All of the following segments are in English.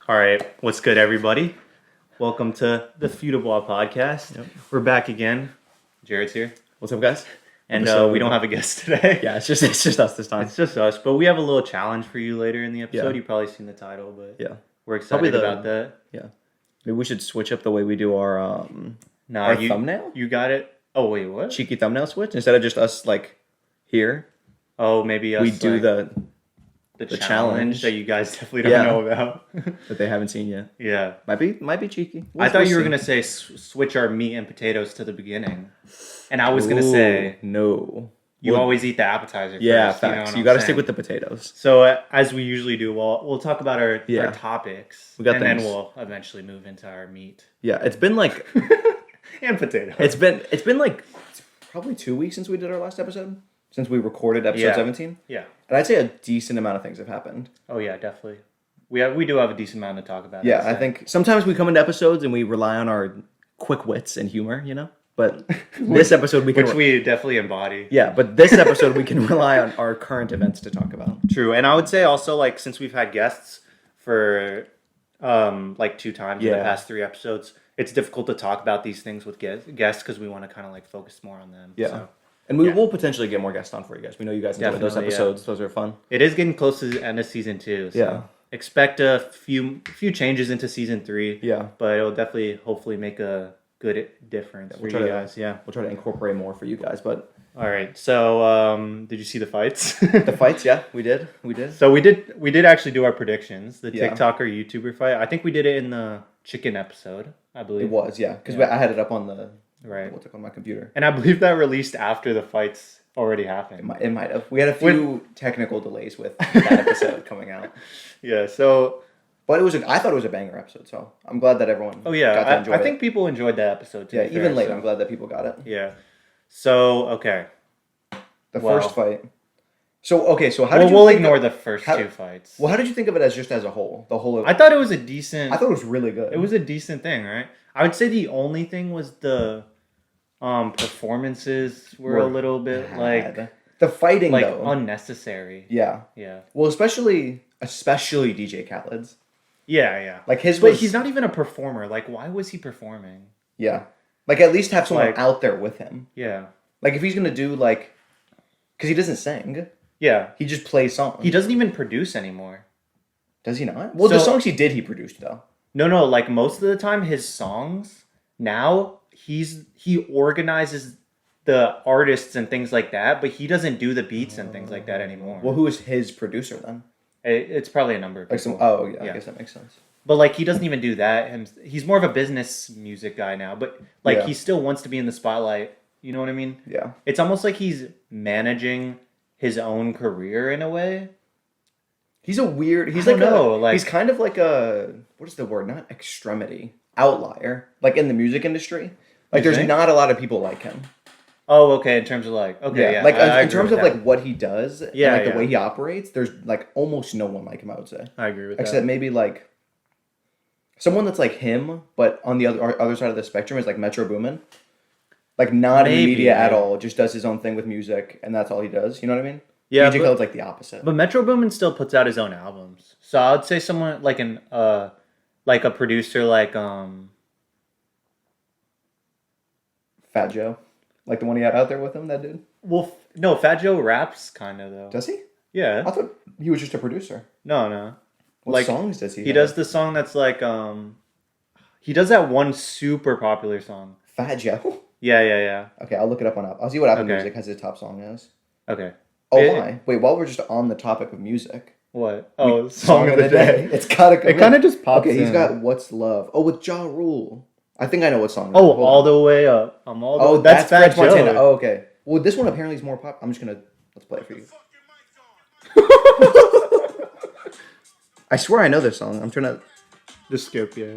All right, what's good, everybody? Welcome to the Feudable Podcast. Yep. We're back again. Jared's here, What's up, guys? and So- we don't have a guest today. Yeah, it's just us this time. It's just us, but we have a little challenge for you later in the episode. Yeah. You've probably seen the title, but Yeah, we're excited about that. maybe we should switch up the way we do our Nah, our thumbnail, You got it. Oh wait, what? cheeky thumbnail switch instead of just us like here. Oh, maybe us. We do like, the the challenge. challenge that you guys definitely don't Yeah. know about. that they haven't seen yet. Yeah. Might be cheeky. I thought you were see. gonna say switch our meat and potatoes to the beginning, and I was gonna say no. you Well, always eat the appetizer. yeah, first, you know facts. what You I'm got to saying? stick with the potatoes. So as we usually do, we'll talk about our Yeah. topics, We got and then things. we'll eventually move into our meat Yeah, it's been like and potatoes. it's been like probably 2 weeks since we did our last episode. Since we recorded episode Yeah. 17, Yeah. and I'd say a decent amount of things have happened. Oh yeah, definitely. We do have a decent amount to talk about. Yeah, I'd I say. think sometimes we come into episodes and we rely on our quick wits and humor, you know? But this episode we can... which we definitely embody. yeah, but this episode we can rely on our current events to talk about. True, and I would say also like since we've had guests for like 2 times in the Yeah. past 3 episodes, it's difficult to talk about these things with guests because we want to kind of like focus more on them. Yeah. So. And we Yeah. will potentially get more guests on for you guys. We know you guys enjoy those Definitely, yeah. episodes. Those are fun. It is getting close to the end of season 2. So Yeah. expect a few changes into season 3. Yeah. But it'll definitely, hopefully, make a good difference we'll for try you to- guys. Yeah. We'll try to incorporate more for you guys. But All right. So, did you see the fights? the fights, yeah, we did. We did. So we did actually do our predictions. The Yeah. TikToker YouTuber fight. I think we did it in the chicken episode. I believe. It was, yeah. Because Yeah. I had it up on the... Right. What's it on my computer? And I believe that released after the fights already happened. It might have. We had a few technical delays with that episode coming out. Yeah. So. But I thought it was a banger episode, so I'm glad that everyone Oh yeah. got to enjoy I it. think people enjoyed that episode too. Yeah, even late, I'm glad that people got it. Yeah. So okay. The Well- first fight. So how did Well, you we'll think ignore of, the first how- 2 fights. Well, how did you think of it as just as a whole? The whole of, I thought it was a decent. I thought it was really good. It was a decent thing, right? I would say the only thing was the performances were a little bit bad. The fighting though. unnecessary. Yeah. Yeah. Well, especially DJ Khaled's. Yeah. Like his But was he's not even a performer. Like, why was he performing? Yeah. Like at least have someone Like- out there with him. Yeah. Like if he's going to do like cuz he doesn't sing, Yeah. he just plays songs. He doesn't even produce anymore. Does he not? Well, the So- songs he did he produced though. No, like most of the time his songs now he organizes the artists and things like that, but he doesn't do the beats and things like that anymore. Well, who is his producer then? It's probably a number of Like people. some I Yeah. guess that makes sense. But like he doesn't even do that. He's more of a business music guy now, but like Yeah. he still wants to be in the spotlight. You know what I mean? Yeah. It's almost like he's managing his own career in a way. He's a weird. He's I like don't know, like- he's kind of like a what is the word? Not extremity, outlier. Like in the music industry, like You there's think? not a lot of people like him. Oh, okay. In terms of like, okay, yeah. like I in agree terms with of that. like what he does, Yeah, and like yeah. the way he operates, there's like almost no one like him. I would say, I agree with except maybe like someone that's like him, but on the other side of the spectrum is like Metro Boomin. Like not in the Maybe, media at yeah. all, just does his own thing with music, and that's all he does. You know what I mean? Yeah, DJ but- Khaled's like the opposite. But Metro Boomin still puts out his own albums. So I would say someone like like a producer like Fat Joe, like the one he had out there with him, that dude. well no, Fat Joe raps kind of though. Does he? Yeah. I thought he was just a producer. No. What Like, songs does he? He have? does the song that's like he does that one super popular song. Fat Joe. Yeah. Okay, I'll look it up on Apple. I'll see what Apple Okay. Music has his top song as. Okay. Oh, It- why? Wait, while we're just on the topic of music, What? Oh, song of the day. It's gotta come. It kind of just pops Okay, he's in. got "What's Love." Oh, with Ja Rule. I think I know what song. it is. Oh, Hold all on. the way up. I'm all the Oh, that's Fat French Montana. Joe. Oh, okay. Well, this one apparently is more pop. I'm just gonna let's play it for you. I swear I know this song. I'm trying to. Just skip, yeah.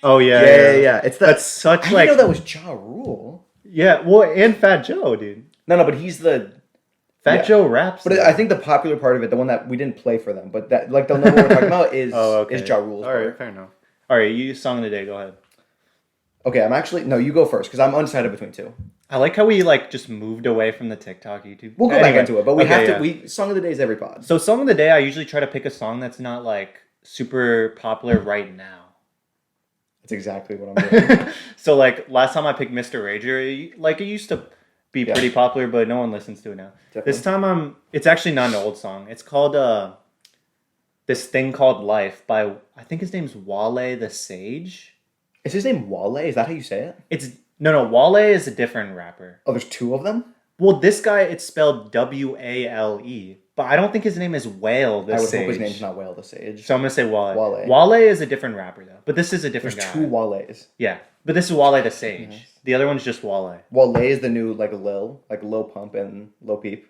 Oh yeah. Yeah. It's that. That's such I didn't like know that was Ja Rule. yeah. Well, and Fat Joe, dude. No, but he's the. Fat Yeah. Joe raps. But though. I think the popular part of it, the one that we didn't play for them, but that like the number we're talking about is is Ja Rule's All right, part. fair enough. All right, you song of the day. Go ahead. Okay, I'm actually no. You go first because I'm undecided between two. I like how we like just moved away from the TikTok YouTube. We'll go back Anyway, into it, but we okay, have to. yeah. We song of the day is every pod. So song of the day, I usually try to pick a song that's not like super popular right now. That's exactly what I'm doing. So like last time I picked Mr. Rager, like it used to be Yeah. pretty popular, but no one listens to it now. Definitely. This time it's actually not an old song. It's called This Thing Called Life by, I think his name's Wale the Sage. Is his name Wale? Is that how you say it? It's no, Wale is a different rapper. Oh, there's two of them? Well, this guy, it's spelled Wale, but I don't think his name is Whale the I would Sage. hope his name's not Whale the Sage. So I'm gonna say Wale. Wale. Wale is a different rapper though, but this is a different There's guy. two Wales. Yeah, but this is Wale the Sage. Nice. The other one's just Wale. Wale is the new like Lil Pump and Lil Peep.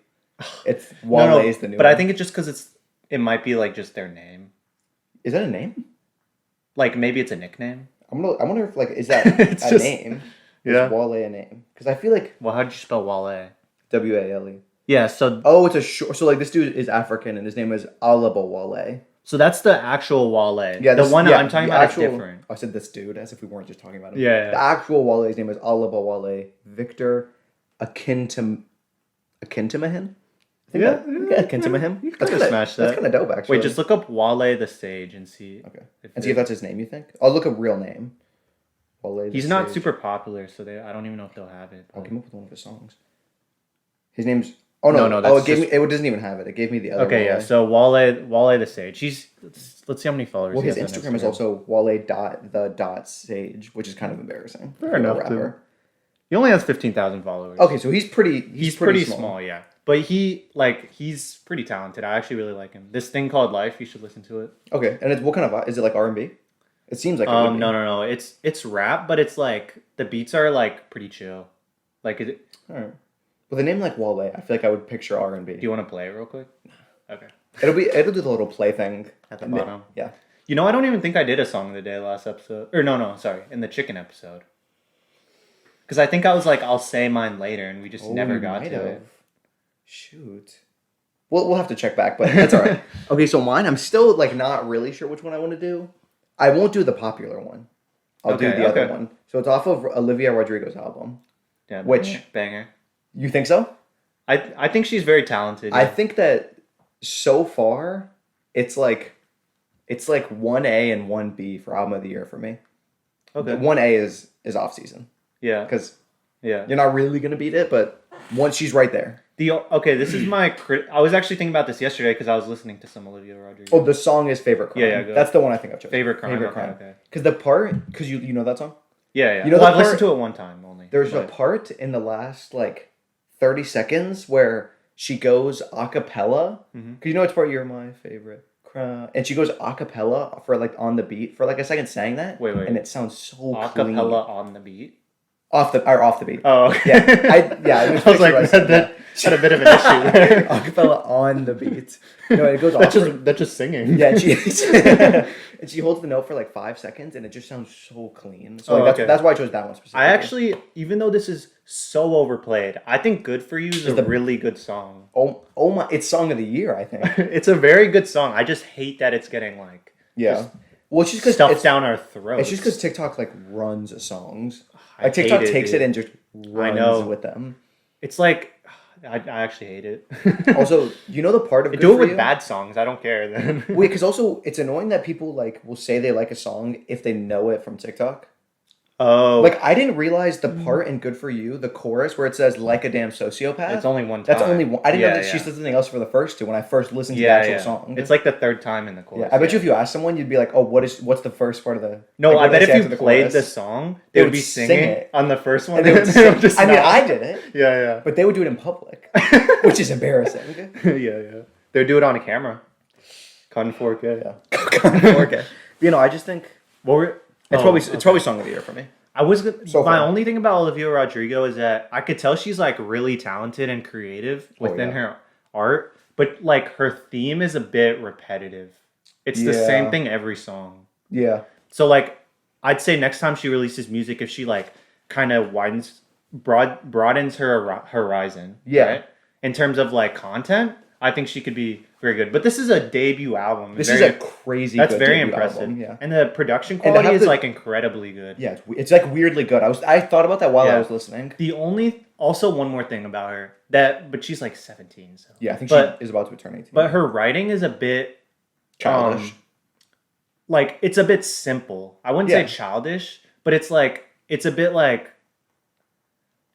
It's No, Wale no, is the new but one. I think it's just because it might be like just their name. Is that a name? Like maybe it's a nickname. I wonder if like is that It's a just- name? Yeah. Is Wale a name? Because I feel like Well, how'd you spell Wale? WALE. Yeah, so Oh, it's a short. So like this dude is African and his name is Alaba Wale. that's the actual Wale. Yeah, the this- one yeah, I'm talking the about actual- is different. I said this dude as if we weren't just talking about him. Yeah, The actual Wale's name is Alaba Wale Victor Akintimahin. I think Yeah, Akintimahin. you could've smashed That's that. kind of dope, actually. Wait, just look up Wale the Sage and see. Okay. If And see if that's his name. You think? I'll look up real name. Wale the He's not Sage. super popular, so I don't even know if they'll have it. I came up with one of his songs. His name's. Oh no! No, oh, that's it gave just- me. It doesn't even have it. It gave me the other. Okay, Wale. yeah. So Wale the Sage. Let's see how many followers. Well, he his has on Instagram is also Wale.the.sage, which is kind of embarrassing. Fair for a enough, rapper. He only has 15,000 followers. Okay, so he's pretty. He's pretty small, yeah. But he's pretty talented. I actually really like him. This Thing Called Life, you should listen to it. Okay, and it's what kind of? Is it like R&B? It seems like. It would be. No. It's rap, but it's like the beats are like pretty chill. Like, do All right. With a name like Wale, I feel like I would picture R&B. you want to play it real quick? Okay. It'll do the little play thing At the And bottom. Yeah. You know, I don't even think I did a song of the day last episode. Or no, sorry, in the chicken episode. Because I think I was like, I'll say mine later, and we just never you got might to have. it. Shoot. We'll have to check back, but that's all right. Okay, so mine, I'm still like not really sure which one I want to do. I won't do the popular one. I'll do Okay, the other okay. one. So it's off of Olivia Rodrigo's album. Yeah, Which- banger. You think so? I think she's very talented. I yeah. think that so far, it's like 1A and 1B for album of the year for me. Okay. 1A is off season Yeah. because Yeah. you're not really gonna beat it, but once she's right there. Okay, this is my. I was actually thinking about this yesterday because I was listening to some Olivia Rodrigo. Oh, the song is Favorite Crime. Yeah, go. That's the one I think I've chosen. Favorite Crime. Favorite okay, Crime. okay. Because you know that song? Yeah, yeah. You know well, the I've listened part- to it one time only. There's a but- part in the last like 30 seconds where she goes a cappella. Mhm. Because you know it's part you're my favorite crime. And she goes a cappella for like on the beat for like a second saying that. Wait. And it sounds so clean. acapella on the beat. Off the beat. Oh, okay. Yeah, I was like, that had a bit of an issue there. Acapella on the beat. No, it goes That's off. just singing. Yeah, and she holds the note for like 5 seconds, and it just sounds so clean. So like, Oh, that's, okay. that's why I chose that one specifically. I actually, even though this is so overplayed, I think "Good for You" is a the- really good song. oh my, it's song of the year, I think. It's a very good song. I just hate that it's getting like Yeah. Just Well, it's just because stuffed down our throats. it's just because TikTok like runs songs. I Like TikTok hate it, takes dude. it and just runs know. with them. It's like I actually hate it. Also, you know the part of They Good do it For with You? bad songs. I don't care then. Wait, because also it's annoying that people like will say they like a song if they know it from TikTok. Oh, Like I didn't realize the part in Good For You, the chorus where it says "like a damn sociopath." it's only one time. That's only one. I didn't know Yeah, that she yeah. said something else for the first two when I first listened to Yeah, the actual yeah. song. It's like the third time in the chorus. yeah, I bet you if you ask someone, you'd be like, "Oh, what's the first part of the?" No, like, what I do bet they say if after you the played chorus? the song, They they would would be sing singing it. on the first one. and they would and sing, just I mean, not- I did it, Yeah, but they would do it in public, which is embarrassing. yeah, yeah. They would do it on a camera. Con 4K. Yeah, okay. You know, I just think What were? it's probably song of the year for me. I was So my far. only thing about Olivia Rodrigo is that I could tell she's like really talented and creative within yeah. her art, but like her theme is a bit repetitive. It's the Yeah. same thing every song. Yeah, So like I'd say next time she releases music, if she like kind of broadens her horizon, Yeah. right? In terms of like content, I think she could be very good. But this is a debut album. this Very- is a crazy. that's good very debut impressive. album, yeah, And the production And to quality have is the- like incredibly good. yeah. It's like weirdly good. I thought about that while I Yeah. was listening. The only also one more thing about her but she's like 17, so Yeah, I think But- she is about to turn 18. but her writing is a bit childish. like it's a bit simple. I wouldn't Yeah. say childish, but it's like it's a bit like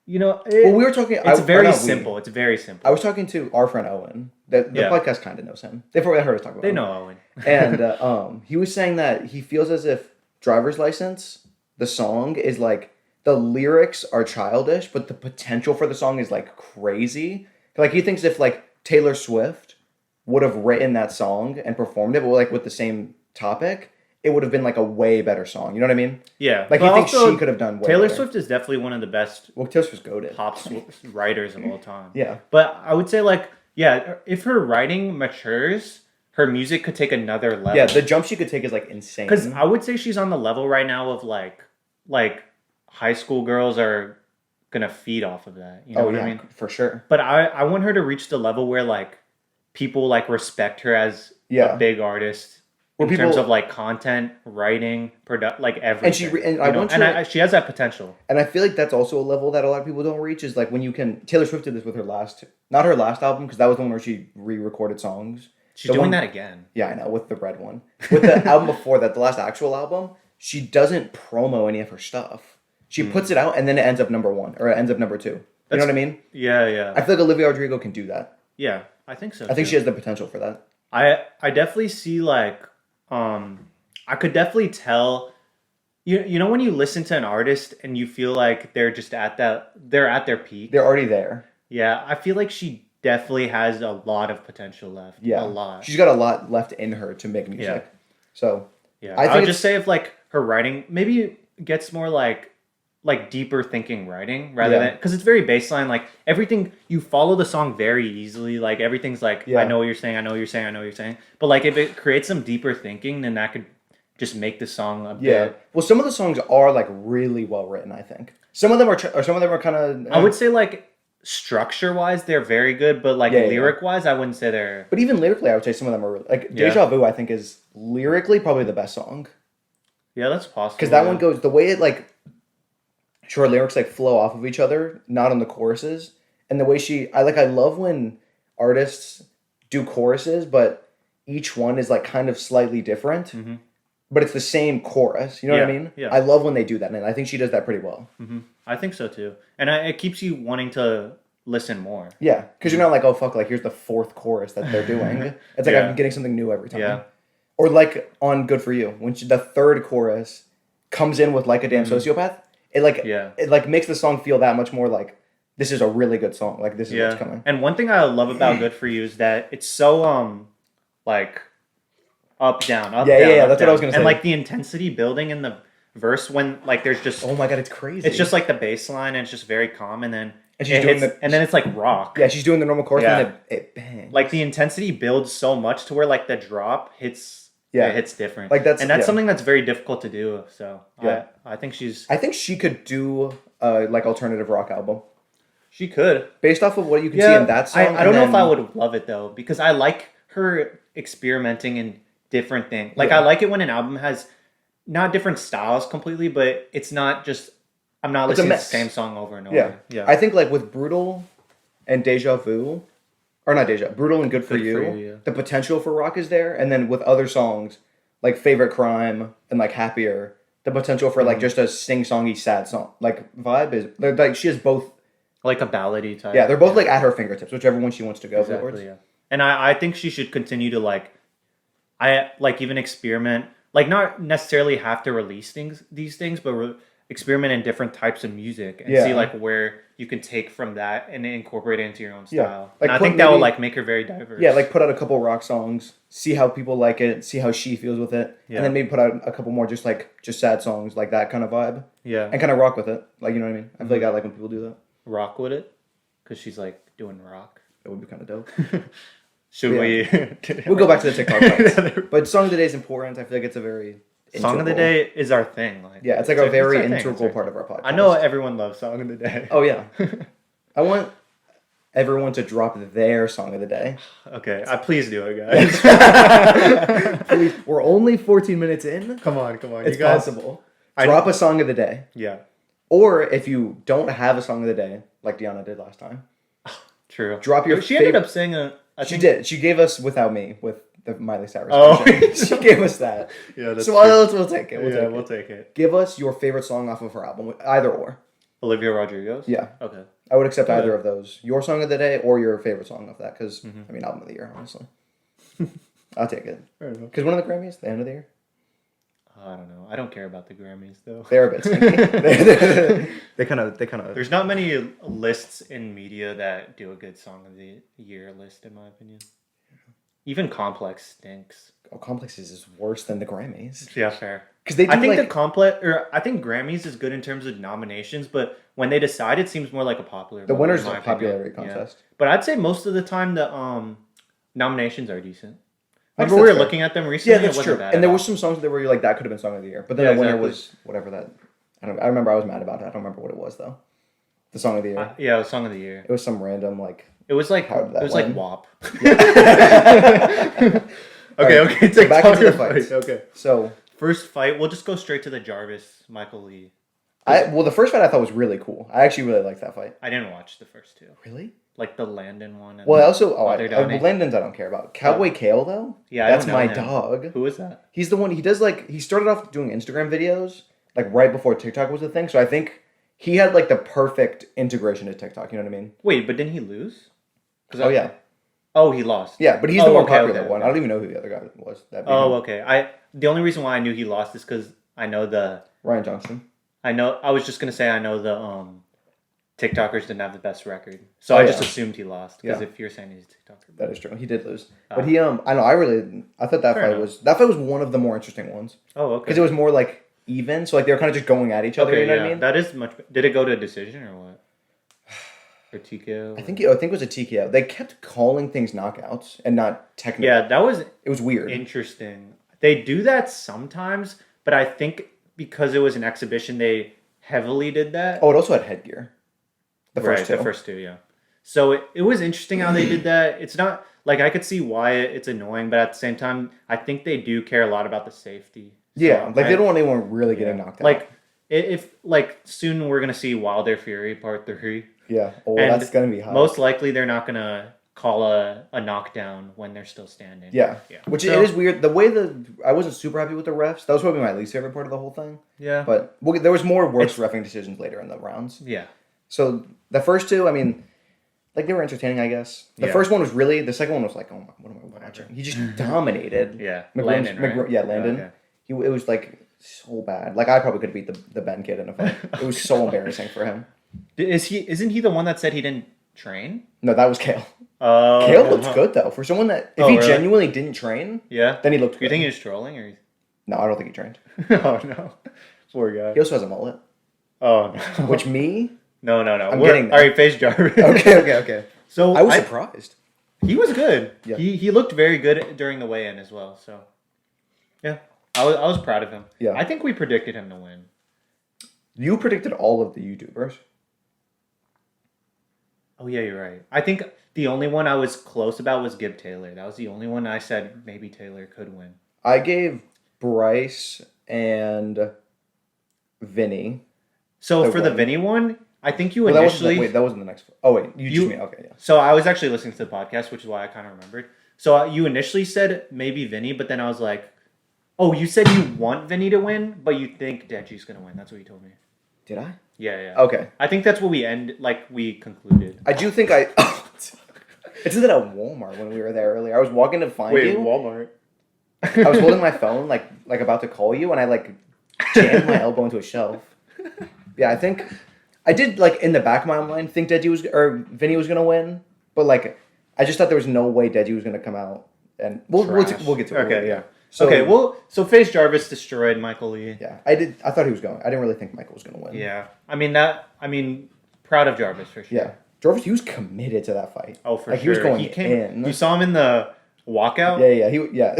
Well, we were talking. it's very not we. simple. It's very simple. I was talking to our friend Owen. The Yeah. podcast kind of knows him. They've probably heard us talk about They him. know Owen. And he was saying that he feels as if Driver's License, the song, is like the lyrics are childish, but the potential for the song is like crazy. Like he thinks if like Taylor Swift would have written that song and performed it, but like with the same topic, it would have been like a way better song. You know what I mean? Yeah, Like but he thinks also, she could have done way Taylor better. Swift is definitely one of the best Well, Taylor Swift's goated. pop writers of all time. Yeah. But I would say like if her writing matures, her music could take another level. Yeah, the jump she could take is like insane. Because I would say she's on the level right now of like high school girls are gonna feed off of that. You know what I mean? for sure. But I want her to reach the level where like people like respect her as Yeah. a big artist Where in terms people- of like content, writing, like everything. And I want her- she has that potential. And I feel like that's also a level that a lot of people don't reach. Is like when you can. Taylor Swift did this with her not her last album, because that was the one where she re-recorded songs. She's The doing one- that again. Yeah, I know, with the red one. With the album before that, the last actual album, she doesn't promo any of her stuff. She puts it out and then it ends up number 1 or it ends up number 2. You know what I mean? Yeah. I feel like Olivia Rodrigo can do that. Yeah, I think so. I think too. she has the potential for that. I definitely see like I could definitely tell you know when you listen to an artist and you feel like they're just at their peak. They're already there. Yeah, I feel like she definitely has a lot of potential left. Yeah. A lot. She's got a lot left in her to make music. Yeah. So, Yeah. I I think would it's- just say if like her writing maybe gets more like deeper thinking writing rather Yeah. than because it's very baseline, like everything you follow the song very easily, like everything's like Yeah. I know what you're saying, I know what you're saying, I know what you're saying. But like if it creates some deeper thinking, then that could just make the song a yeah. bit. Well, some of the songs are like really well written, I think. Some of them are kind of I would say like structure wise they're very good, but like Yeah, yeah. lyric wise I wouldn't say they're But even lyrically, I would say some of them are really, like Yeah. Deja Vu. I think is lyrically probably the best song yeah, that's possible. because that yeah. one goes the way it like, sure, lyrics like flow off of each other, not on the choruses, and the way I love when artists do choruses, but each one is like kind of slightly different, Mhm. but it's the same chorus. You know what I Yeah, mean? yeah. I love when they do that, and I think she does that pretty well. I think so too. And it keeps you wanting to listen more. Yeah, because you're not like, oh fuck, like here's the 4th chorus that they're doing. It's like Yeah. I'm getting something new every time. Yeah. Or like on Good For You, when the 3rd chorus comes in with Like a Damn Sociopath, it like Yeah. it like makes the song feel that much more like this is a really good song. Like this is what's coming. And one thing I love about Good For You is that it's so like up down, up Yeah, down. yeah, up, that's what I down. was gonna say. And like the intensity building in the verse when like there's just Oh my god, it's crazy. it's just like the bass line and it's just very calm and then And she's it doing hits, the- and then it's like rock. yeah, she's doing the normal chorus Yeah. and then it bangs. Like the intensity builds so much to where like the drop hits Yeah. it hits different. Like, that's- and that's yeah. something that's very difficult to do. So Yeah. I think I think she could do like alternative rock album she could. based off of what you can see in that song. I don't know and if I then- would love it though because I like her experimenting in different things. Like Yeah. I like it when an album has not different styles completely, but it's not just I'm not It's a listening to the mix. same song over and over. Yeah, Yeah. I think like with Brutal and Deja Vu, or not Deja, Brutal and Good For You, yeah. the potential for rock is there, and then with other songs like Favorite Crime and like Happier, the potential for Mm-hmm. like just a sing-songy sad song like vibe is they're like she has both. like a ballady type. Yeah, they're both like at her fingertips, whichever one she wants to go exactly. towards. Yeah. And I think she should continue to like even experiment, like not necessarily have to release these things, but experiment in different types of music and Yeah. see like where you can take from that and incorporate it into your own Yeah. style. Like, and I put think that will maybe- like make her very diverse. Yeah, like put out a couple rock songs, see how people like it, see how she feels with it, Yeah. and then maybe put out a couple more just sad songs, like that kind of vibe, yeah, and kind of rock with it. Like you know what I mean? I feel like I like when people do that. rock with it because she's like doing rock. That would be kind of dope. Should we? We'll go back to the TikTok trends. But song of the day is important. I feel like it's a very Song of the integral- day is our thing. Like Yeah, it's like a very our thing, integral it's our part thing. of our podcast. I know everyone loves song of the day. Oh yeah, I want everyone to drop their song of the day. Okay, please do it, guys. Please, we're only 14 minutes in. come on. It's you guys. possible. Drop a song of the day, Yeah, or if you don't have a song of the day, like Deanna did last time, true. drop your. She ended up saying a. I She think- did. She gave us "Without Me" with the Miley Cyrus. Oh. version. She gave us that. Yeah, that's So true. we'll take it. We'll take it. Give us your favorite song off of her album, either or. Olivia Rodrigo? Yeah. Okay. I would accept Yeah. either of those. Your song of the day or your favorite song of that, because Mhm. I mean, album of the year, honestly. I'll take it. Fair enough. Because one of the Grammys, the end of the year, I don't know. I don't care about the Grammys though. they're a bit stinky. they kind of. There's not many lists in media that do a good song of the year list, in my opinion. Even Complex stinks. Oh, Complexes is worse than the Grammys. Yeah, fair. Because they do I think like, I think Grammys is good in terms of nominations, but when they decide, it seems more like a popular. the vote, winner's in a my opinion. popularity Yeah. contest. But I'd say most of the time the nominations are decent. I guess Remember we were that's fair. looking at them recently. Yeah, that's it wasn't true. bad And there at were some songs that were like that could have been song of the year, but then Yeah, the winner exactly. was whatever that. I remember I was mad about it. I don't remember what it was though. The song of the year. all. Yeah, it was song of the year. It was some random like. It was like How did that like win? WAP. Alright, Okay. so Take back talk into the about fights. it. Okay. So First fight. We'll just go straight to the Jarvis Michael Lee. the first fight I thought was really cool. I actually really liked that fight. I didn't watch the first two, Really? like the Landon one. And Well, I also Father Downey. Landon's I don't care about. Cowboy Kale though. Yeah, I That's don't know my him. dog. Who is that? He's the one. He does like he started off doing Instagram videos like right before TikTok was a thing. So I think he had like the perfect integration to TikTok. You know what I mean? Wait, but didn't he lose? Oh yeah, Oh, he lost. yeah. But he's Oh, the more okay, popular okay, one. okay. I don't even know who the other guy was. That beat Oh, him. okay. The only reason why I knew he lost is because I know Ryan Johnson. I was just gonna say I know the TikTokers didn't have the best record, so Oh, I just yeah. assumed he lost. Because Yeah. if you're saying he's a TikToker, That is true. He did lose, Ah. but he I know I thought that Fair fight enough. was one of the more interesting ones oh, okay. because it was more like even. So like they were kind of just going at each other. Okay, You know yeah, what I mean? that is much. Did it go to a decision or what? Or TKO? I think it was a TKO. They kept calling things knockouts and not technical. Yeah, that was It was weird. interesting. They do that sometimes, but I think because it was an exhibition, they heavily did that. Oh, it also had headgear. The first Right, two. the first two, yeah. So it was interesting how they did that. It's not like I could see why it's annoying, but at the same time, I think they do care a lot about the safety. So Yeah, like I- they don't want anyone really getting knocked out. like if like soon we're gonna see Wilder Fury Part 3. yeah. Oh, and that's gonna be hot. Most likely they're not gonna call a knockdown when they're still standing. Yeah. Yeah. Which So- it is weird. The way I wasn't super happy with the refs. That was probably my least favorite part of the whole thing. Yeah. But there was more worse reffing decisions later in the rounds. Yeah. So the first two, I mean, like they were entertaining, I guess. The Yeah. first one was really. The second one was like, oh my, what am I watching? He just dominated. Yeah. McGroom's- Landon, right? yeah, Landon. Okay. It was like so bad. Like I probably could have beat the Ben kid in a fight. It was so embarrassing for him. Isn't he the one that said he didn't train? No, that was Kale. Oh. Kale looked good though. For someone that if Oh, he really? genuinely didn't train, Yeah. then he looked good. You think he was trolling or? No, I don't think he trained. Oh no. Poor guy. He also has a mullet. Oh no. Which me? No. I'm We're- getting there. All right, face Jarvis. Okay. So I was surprised. he was good. Yeah. He looked very good during the weigh-in as well. So yeah, I was proud of him. Yeah. I think we predicted him to win. You predicted all of the YouTubers. Oh yeah, you're right. I think the only one I was close about was Gib Taylor. That was the only one I said maybe Taylor could win. I gave Bryce and Vinny. So The for the win. Vinny one, I think you Well, initially. that wasn't the next. Oh wait, you just mean okay, yeah. So I was actually listening to the podcast, which is why I kind of remembered. So you initially said maybe Vinny, but then I was like, oh, you said you want Vinny to win, but you think Deji's gonna win. That's what you told me. Did I? Yeah. Okay. I think that's what we concluded. I do think I. I did that at Walmart when we were there earlier. I was walking to find you. Walmart. I was holding my phone, like about to call you, and I like jammed my elbow into a shelf. Yeah, I think I did like in the back of my mind think Vinny was gonna win, but like I just thought there was no way Deji was gonna come out, and we'll get to it. Okay, yeah. So, Okay, well, so Face Jarvis destroyed Michael Lee. yeah, I thought he was going. I didn't really think Michael was gonna win. Yeah, I mean, proud of Jarvis for sure. Yeah, Jarvis, he was committed to that fight. Oh, for Like, sure. he was going in. in. You saw him in the walkout. Yeah.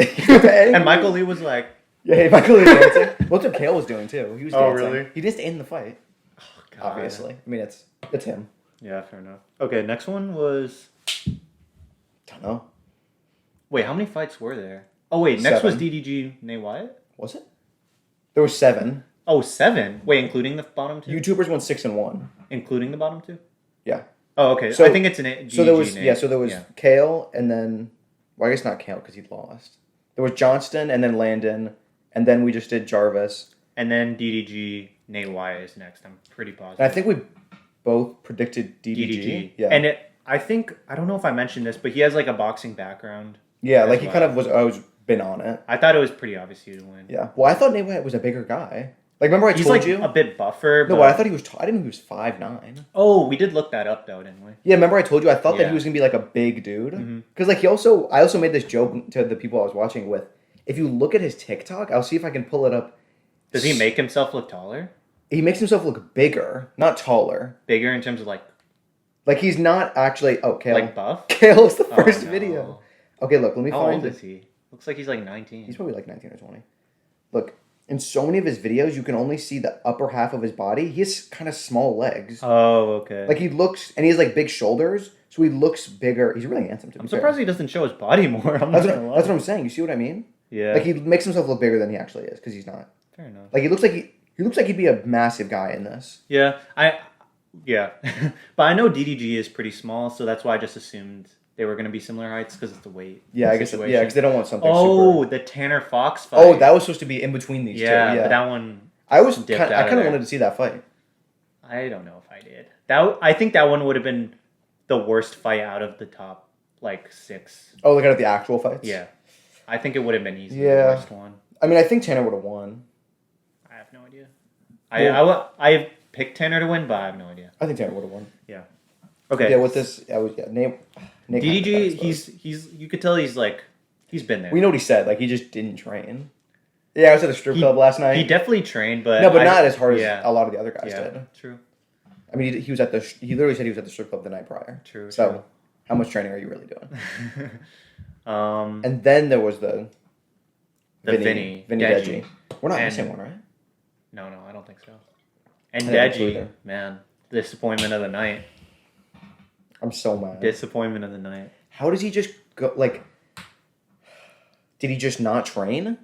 And Michael Lee was like, Yeah, Michael Lee dancing. Well, that's what Kale was doing too. He was Oh, dancing. really? He just in the fight. oh, God. Obviously, I mean it's him. Yeah, fair enough. Okay, next one was. Don't know. Wait, how many fights were there? Oh wait, next 7. was DDG Nate Wyatt. Was it? There were 7. Oh, 7. Wait, including the bottom 2. YouTubers went 6-1. Including the bottom 2. Yeah. Oh, okay. So- I think it's an DDG So there was Nate. Kale, and then Well, I guess not Kale because he lost. There was Johnston and then Landon, and then we just did Jarvis. And then DDG, Nate Wyatt is next. I'm pretty positive. And I think we both predicted DDG. Yeah. And I think, I don't know if I mentioned this, but he has like a boxing background. Yeah, as like he well. kind of was always been on it. I thought it was pretty obvious he would win. Yeah. Well, I thought Nate Wyatt was a bigger guy. Like, remember I He's told like you? a bit buffer. No, but I thought he was. I didn't know he was 5'9". Oh, we did look that up though, didn't we? Yeah, remember I told you I thought that Yeah. he was gonna be like a big dude. Mhm. Because like I also made this joke to the people I was watching with. If you look at his TikTok, I'll see if I can pull it up. Does he make himself look taller? He makes himself look bigger, not taller. Bigger in terms of like Like he's not actually. Oh, Kale. like buff? Kale's the Oh, first no. video. Okay, look. Let me How find old it. is he? Looks like he's like 19. He's probably like 19 or 20. Look, in so many of his videos, you can only see the upper half of his body. He has kind of small legs. Oh, okay. Like he looks, and he has like big shoulders, so he looks bigger. He's really handsome. To I'm be fair. surprised he doesn't show his body more. I'm That's not what, gonna lie. that's what I'm saying. You see what I mean? Yeah. Like he makes himself look bigger than he actually is because he's not. Fair enough. Like he looks like he looks like he'd be a massive guy in this. Yeah, but I know DDG is pretty small, so that's why I just assumed they were going to be similar heights because it's the weight. Yeah, I guess. situation. Yeah, because they don't want something. Oh, super... the Tanner Fox fight. Oh, that was supposed to be in between these yeah, two. Yeah, but that one I was. dipped I out of kind of there. wanted to see that fight. I don't know if I did. I think that one would have been the worst fight out of the top like 6. Oh, look at the actual fights. Yeah, I think it would have been easy. Yeah. The worst one. I mean, I think Tanner would have won. I have no idea. Well- I picked Tanner to win, but I have no idea. I think Tanner would have won. Okay. Yeah, with this, I was Nate DDG, he's you could tell he's been there. We know what he said. Like he just didn't train. Yeah, I was at a strip club last night. He definitely trained, but no, but not as hard yeah. as a lot of the other guys Yeah, did. true. I mean, he was at the. He literally said he was at the strip club the night prior. True. So, how much training are you really doing? true. And then there was the Vinny Deji. We're not And- missing one, right? No, I don't think so. And I didn't think so Deji, either. man, disappointment of the night. I'm so mad. Disappointment of the night. How does he just go? Like, did he just not train?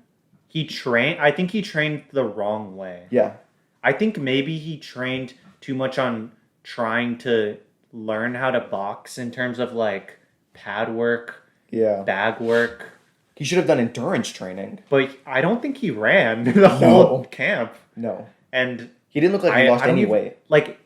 He trained. I think he trained the wrong way. Yeah. I think maybe he trained too much on trying to learn how to box in terms of like pad work, Yeah. bag work. He should have done endurance training. But I don't think he ran the whole camp. No. And He didn't look like he lost I don't any even- weight. Like,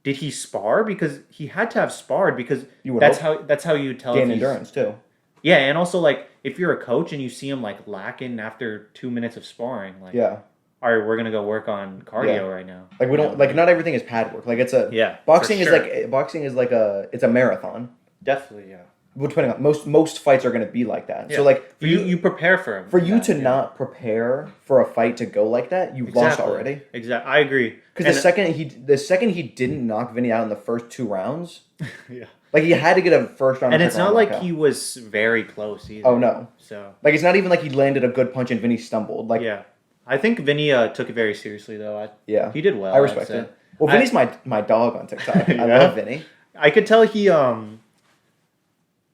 did he spar? Because he had to have sparred because You would that's hope. how you tell Gain if he's- endurance too. Yeah, and also like if you're a coach and you see him like lacking after 2 minutes of sparring, like Yeah. all right, we're gonna go work on cardio Yeah. right now. Like we don't like not everything is pad work. Like it's a Yeah, boxing for is sure. like it's a marathon. Definitely, yeah. Well, depending on most fights are going to be like that. Yeah. So like for You prepare for him. for you that, to yeah. not prepare for a fight to go like that, you've lost already. Exactly, I agree. Because And- the second he didn't knock Vinny out in the first 2 rounds, yeah, like he had to get a first round. and or it's second not round like knockout. he was very close either. Oh no! So Like it's not even like he landed a good punch and Vinny stumbled. Like yeah, I think Vinny took it very seriously though. yeah, He did well. I I'd respect say. it. Well, Vinny's my dog on TikTok. I Yeah. love Vinny. I could tell he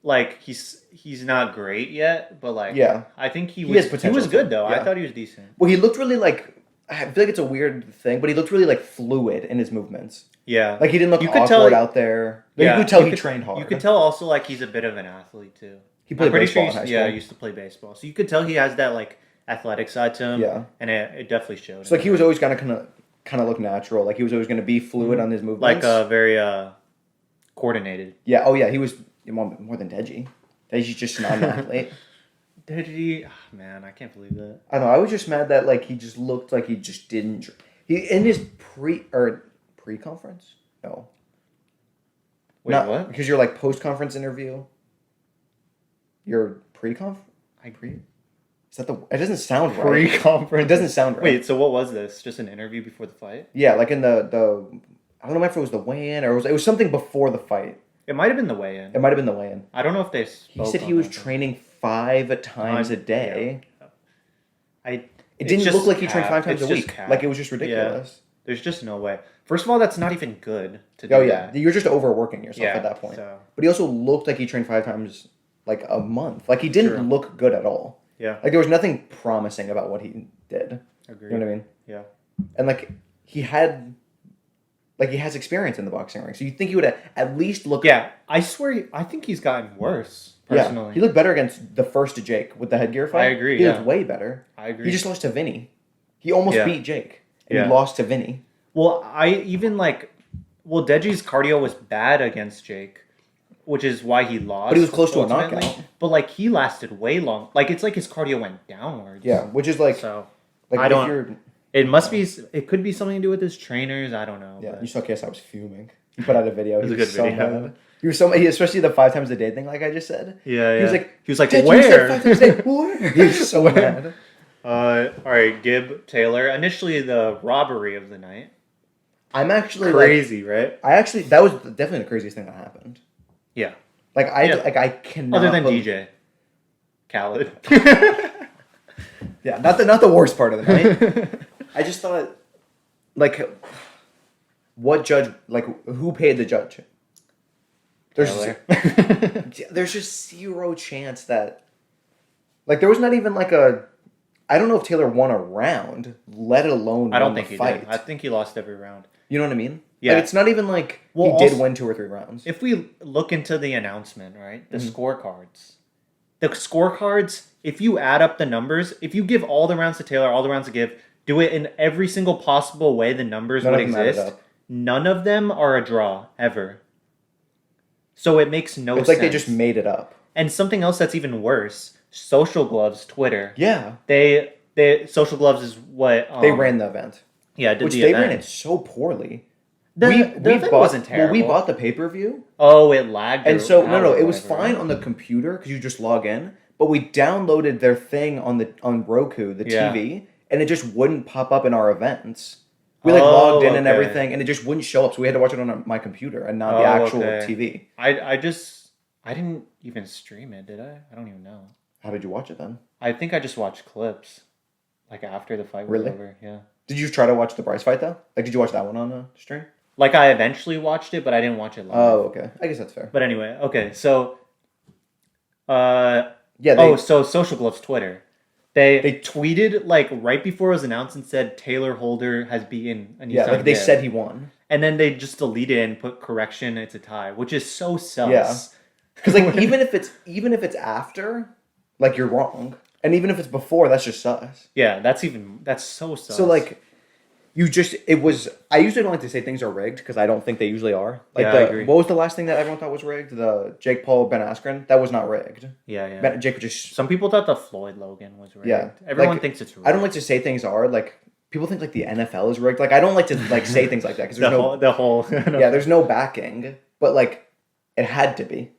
like he's not great yet, but like Yeah. I think He he has was potential good to- though. yeah. I thought he was decent. Well, he looked really like. I feel like it's a weird thing, but he looked really like fluid in his movements. Yeah, Like he didn't look You could awkward tell- out there. Like, yeah, you could tell you he could- trained hard. You could tell also like he's a bit of an athlete too. He played I'm pretty baseball sure in high yeah, school. he used to play baseball, so you could tell he has that like athletic side to him. Yeah. and it definitely showed. So like he was always gonna kind of look natural. Like he was always gonna be fluid on his movements. like very coordinated. Yeah. Oh yeah. He was more than Deji. Deji's just not an athlete. Did he? Oh, man, I can't believe that. I don't know. I was just mad that like he just looked like he just didn't. He in his pre conference. No. Wait, Not- what? Because you're like post conference interview. Your pre conf. I agree. Is that the? It doesn't sound right. Pre-conference. It doesn't sound right. Wait, so what was this? Just an interview before the fight? Yeah, like in the I don't know if it was the weigh-in or it was something before the fight. It might have been the weigh-in. It might have been the weigh-in. I don't know if they. He said he was training 5 times a day. It It didn't look like he trained 5 times a week. Cap. Like it was just ridiculous. There's just no way. First of all, that's not even good to do. Oh yeah, that. you're just overworking yourself Yeah, at that point. so- But he also looked like he trained 5 times like a month. Like he didn't True. look good at all. Yeah, Like there was nothing promising about what he did. agree. You know what I mean? Yeah. And like he had like he has experience in the boxing ring. So you think he would at least look. Yeah, I swear, I think he's gotten worse personally. Yeah, he looked better against the first Jake with the headgear fight. I agree, He yeah. looked way better. I agree. He just lost to Vinny. He almost Yeah. beat Jake, and Yeah. he lost to Vinny. Well, Deji's cardio was bad against Jake, which is why he lost. But he was close to a ultimately. knockout. But like he lasted way long. Like it's like his cardio went downwards. Yeah, which is like, So like I if don't- you're, it must be. It could be something to do with his trainers. I don't know. yeah, but- you saw KSI was fuming. He put out a video. It was He a was good so video. mad. He was so mad. Especially the 5 times a day thing, like I just said. Yeah, He was like, "Dad, "Dad, you said where?" 5 times a day. Where? He was so mad. All right, Gib Taylor. Initially, the robbery of the night. I'm actually Crazy, right? that was definitely the craziest thing that happened. Yeah. Like Yeah. I cannot. Other than believe- DJ Khaled. Yeah, not the worst part of the night. I just thought, like, what judge? Like, who paid the judge? There's Taylor. there's just zero chance that, like, there was not even like a. I don't know if Taylor won a round, let alone I don't won think the he fight. did. I think he lost every round. You know what I mean? Yeah. Like, it's not even like Well, he did also- win 2 or 3 rounds. If we look into the announcement, right, the Mm-hmm. scorecards, if you add up the numbers, if you give all the rounds to Taylor, all the rounds to give, do it in every single possible way the numbers None would of them added exist. up. None of them are a draw ever. So it makes no It's sense. like they just made it up. And something else that's even worse: Social Gloves Twitter. Yeah, They Social Gloves is what they ran the event, Yeah, did which the they event. ran it so poorly. The event bought, wasn't Well, we terrible. bought the pay-per-view. Oh, it lagged. And or so how no, or it was whatever, fine right? on the computer because you just log in. But we downloaded their thing on Roku, the Yeah. TV, and it just wouldn't pop up in our events. We Oh, logged in and okay. everything, and it just wouldn't show up. So we had to watch it on my computer and not the Oh, actual okay. TV. I didn't even stream it, did I? I don't even know. How did you watch it then? I think I just watched clips, like after the fight was Really? over. Yeah. Did you try to watch the Bryce fight though? Like, did you watch that one on the stream? Like I eventually watched it, but I didn't watch it live. Oh, okay. I guess that's fair. But anyway, okay. So, Yeah. so Social Gloves Twitter, they tweeted like right before it was announced and said Taylor Holder has beaten Anisam yeah. Like they Gib. said he won. And then they just deleted it and put correction. It's a tie, which is so sus. Yeah. Because like even if it's after, like you're wrong, and even if it's before, that's just sus. Yeah, that's so sus. So like, I usually don't like to say things are rigged because I don't think they usually are. Like Yeah, I agree. what was the last thing that everyone thought was rigged? The Jake Paul Ben Askren, that was not rigged. yeah. Jake was just. Some people thought the Floyd Logan was rigged. Yeah, Everyone like, thinks it's rigged. I don't like to say things are like people think like the NFL is rigged. Like I don't like to like say things like that because there's the whole yeah, there's no backing, but like it had to be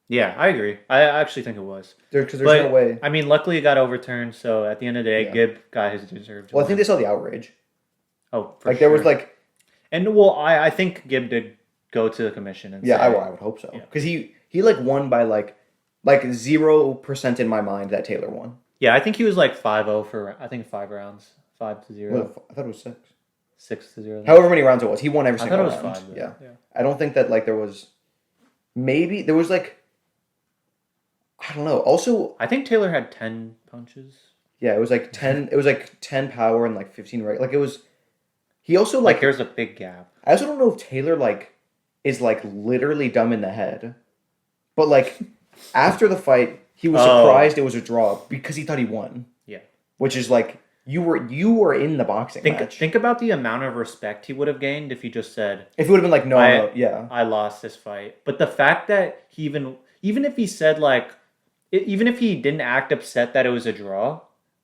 Yeah, I agree. I actually think it was. because there's But, no way. I mean, luckily it got overturned. So at the end of the day, Yeah. Gib got his deserved. Well, I think win. they saw the outrage. Oh, for Like there was sure. like and well, I think Gib did go to the commission and yeah, say, I would hope so Yeah. because he like won by like 0% in my mind that Taylor won. Yeah, I think he was like 5-0 for I think 5 rounds, 5-0, Well, I thought it was 6. 6-0. However many rounds it was, he won every I single thought it was round. 5. Yeah. yeah. I don't think that like there was like I don't know. Also, I think Taylor had 10 punches. yeah, it was like 10 it was like 10 power and like 15 like it was he also Like like there's a big gap. I also don't know if Taylor like is like literally dumb in the head. But like after the fight, he was Oh. surprised it was a draw because he thought he won. Yeah. Which is like you were in the boxing match. Think about the amount of respect he would have gained if he just said, If it would have been like no, I- no, yeah. I lost this fight. But the fact that he even if he said like, even if he didn't act upset that it was a draw,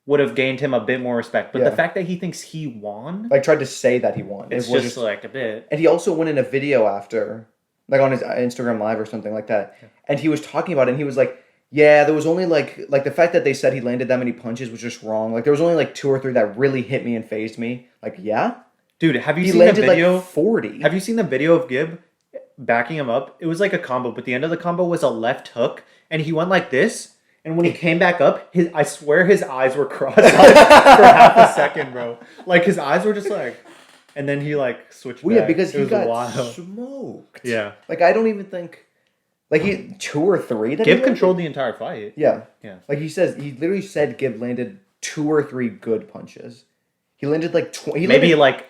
would have gained him a bit more respect. But Yeah. the fact that he thinks he won, Like tried to say that he won. it's It was just like a bit. and he also went in a video after, like on his Instagram live or something like that. And he was talking about it and he was like, yeah, there was only like the fact that they said he landed that many punches was just wrong. Like there was only like 2 or 3 that really hit me and phased me. Like, yeah? Dude, have you He seen the landed video? like 40. Have you seen the video of Gib backing him up? It was like a combo, but the end of the combo was a left hook, and he went like this. And when he came back up, I swear his eyes were cross-eyed for half a second, bro. Like his eyes were just like, and then he like switched. Well, yeah, back. because it he was got wild. smoked. Yeah, Like I don't even think like he 2 or 3 that he Gib landed? controlled the entire fight. Yeah. Yeah. Like he literally said Gib landed 2 or 3 good punches. He landed like 20. Maybe like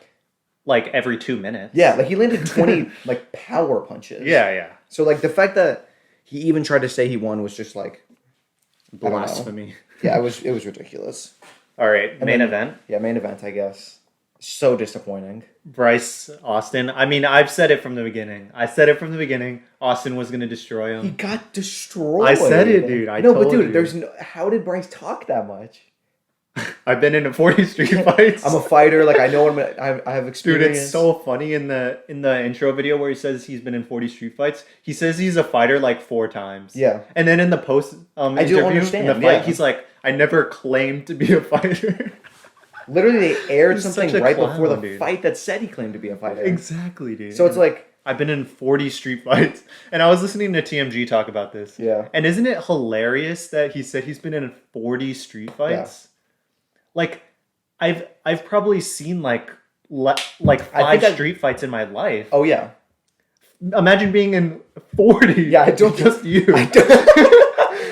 like every 2 minutes. Yeah, like he landed 20 like power punches. Yeah. So like the fact that he even tried to say he won was just like don't know. Blasphemy. yeah, it was ridiculous. All right, And main then- event. Yeah, main event, I guess. So disappointing. Bryce Austin. I mean, I've said it from the beginning. Austin was going to destroy him. He got destroyed. I said it, dude. I no, but told dude, you. there's no. How did Bryce talk that much? I've been in 40 street fights. I'm a fighter. Like I know I have Dude, experience. it's so funny in the intro video where he says he's been in 40 street fights. He says he's a fighter like 4 times. Yeah. And then in the post I interview do understand, in the fight, yeah. he's like, I never claimed to be a fighter. Literally, they aired He's something such a right clown, before the dude. fight that said he claimed to be a fighter. Exactly, dude. So it's like, I've been in 40 street fights, and I was listening to TMG talk about this. yeah, And isn't it hilarious that he said he's been in 40 street fights? Like, I've probably seen like I 5 think street fights in my life. oh yeah, Imagine being in 40. Yeah, I don't- just you. I don't,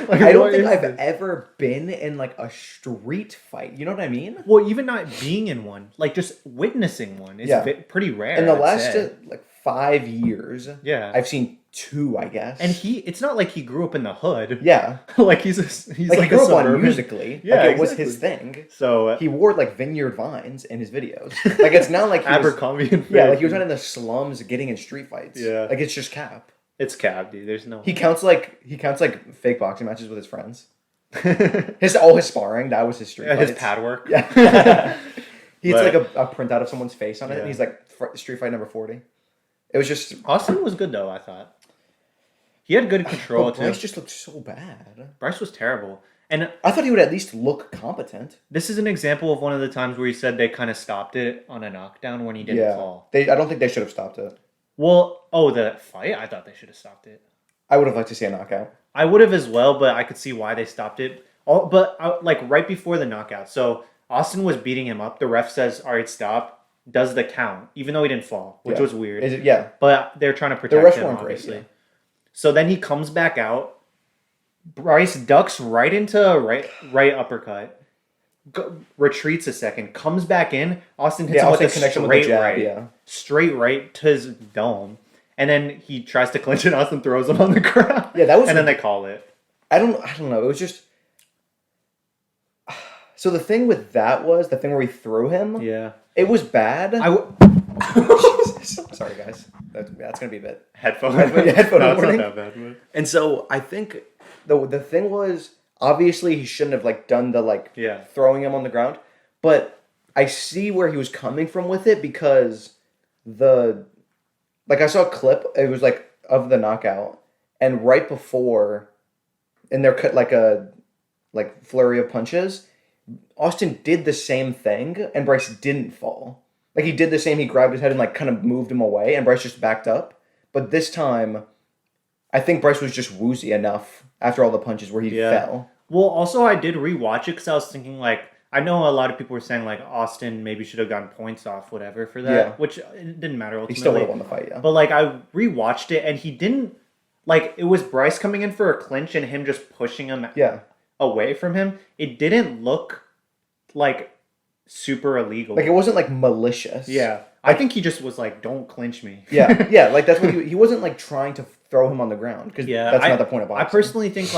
Like, I don't what think is I've this? ever been in like a street fight. You know what I mean? Well, even not being in one, like just witnessing one is Yeah. pretty rare. In the I'd last say. like 5 years, Yeah. I've seen 2, I guess. And it's not like he grew up in the hood. yeah, Like he's like, like he grew a up on suburban. Musically. Yeah, like it was exactly. his thing. So He wore like Vineyard Vines in his videos. Like it's not like he was, Abercrombie and yeah, Fitch. like he was not in the slums getting in street fights. Yeah. like it's just cap. It's cab, dude. There's no. He counts like fake boxing matches with his friends. All his sparring, that was his street his fights. pad work. Yeah. He had But- like a printout of someone's face on it, Yeah. and he's like street fight number 40. It was just Austin was good though. I thought he had good control but too. Bryce just looked so bad. Bryce was terrible, and I thought he would at least look competent. this is an example of one of the times where he said they kind of stopped it on a knockdown when he didn't fall. I don't think they should have stopped it. Well, the fight. I thought they should have stopped it. I would have liked to see a knockout. I would have as well, but I could see why they stopped it. Like right before the knockout. So Austin was beating him up. The ref says, "All right, stop." Does the count, even though he didn't fall, which Yeah. was weird. Is it? Yeah, But they're trying to protect refs him, weren't great, obviously. yeah. So then he comes back out. Bryce ducks right into a right uppercut. Retreats a second. Comes back in. Austin hits him with a Austin connects him with the straight jab, right. yeah. Straight right to his dome. And then he tries to clinch it. Austin throws him on the ground. Yeah, that was. And then they call it. I don't know. It was just. So the thing with that was the thing where he threw him. Yeah. It was bad. Jesus. Sorry, guys. That's gonna be a bit. Headphone. Headphone No, it's warning. not that bad. But... And so I think the thing was obviously he shouldn't have like done the like Yeah. throwing him on the ground, but I see where he was coming from with it because I saw a clip. It was like of the knockout, and right before, in their cut like a flurry of punches, Austin did the same thing, and Bryce didn't fall. Like he did the same. He grabbed his head and like kind of moved him away, and Bryce just backed up. But this time, I think Bryce was just woozy enough after all the punches where he Yeah. fell. Well, also I did rewatch it because I was thinking like I know a lot of people were saying like Austin maybe should have gotten points off whatever for that, Yeah. which it didn't matter ultimately. He still would have won the fight, yeah. But like I rewatched it and he didn't like it was Bryce coming in for a clinch and him just pushing him Yeah. away from him. It didn't look like super illegal. Like it wasn't like malicious. yeah. I think he just was like, "Don't clinch me." Yeah, yeah, like that's what he wasn't like trying to throw him on the ground because Yeah, that's not the point of boxing. I personally think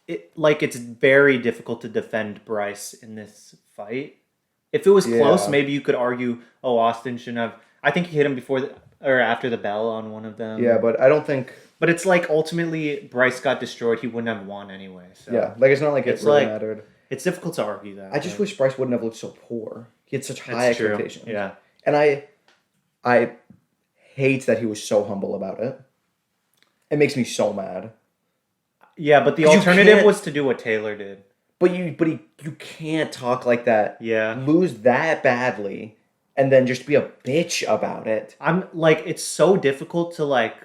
it's very difficult to defend Bryce in this fight. If it was close, Yeah. maybe you could argue, "Oh, Austin shouldn't have." I think he hit him before or after the bell on one of them. Yeah, but I don't think. But it's like ultimately Bryce got destroyed. He wouldn't have won anyway. So Yeah, like it's not like It's it really like- mattered. it's difficult to argue that. I just but wish Bryce wouldn't have looked so poor. He had such high it's true. expectations. Yeah. And I hate that he was so humble about it. It makes me so mad. Yeah, but the 'Cause you alternative can't- was to do what Taylor did. But you can't talk like that. Yeah. Lose that badly and then just be a bitch about it. I'm like it's so difficult to like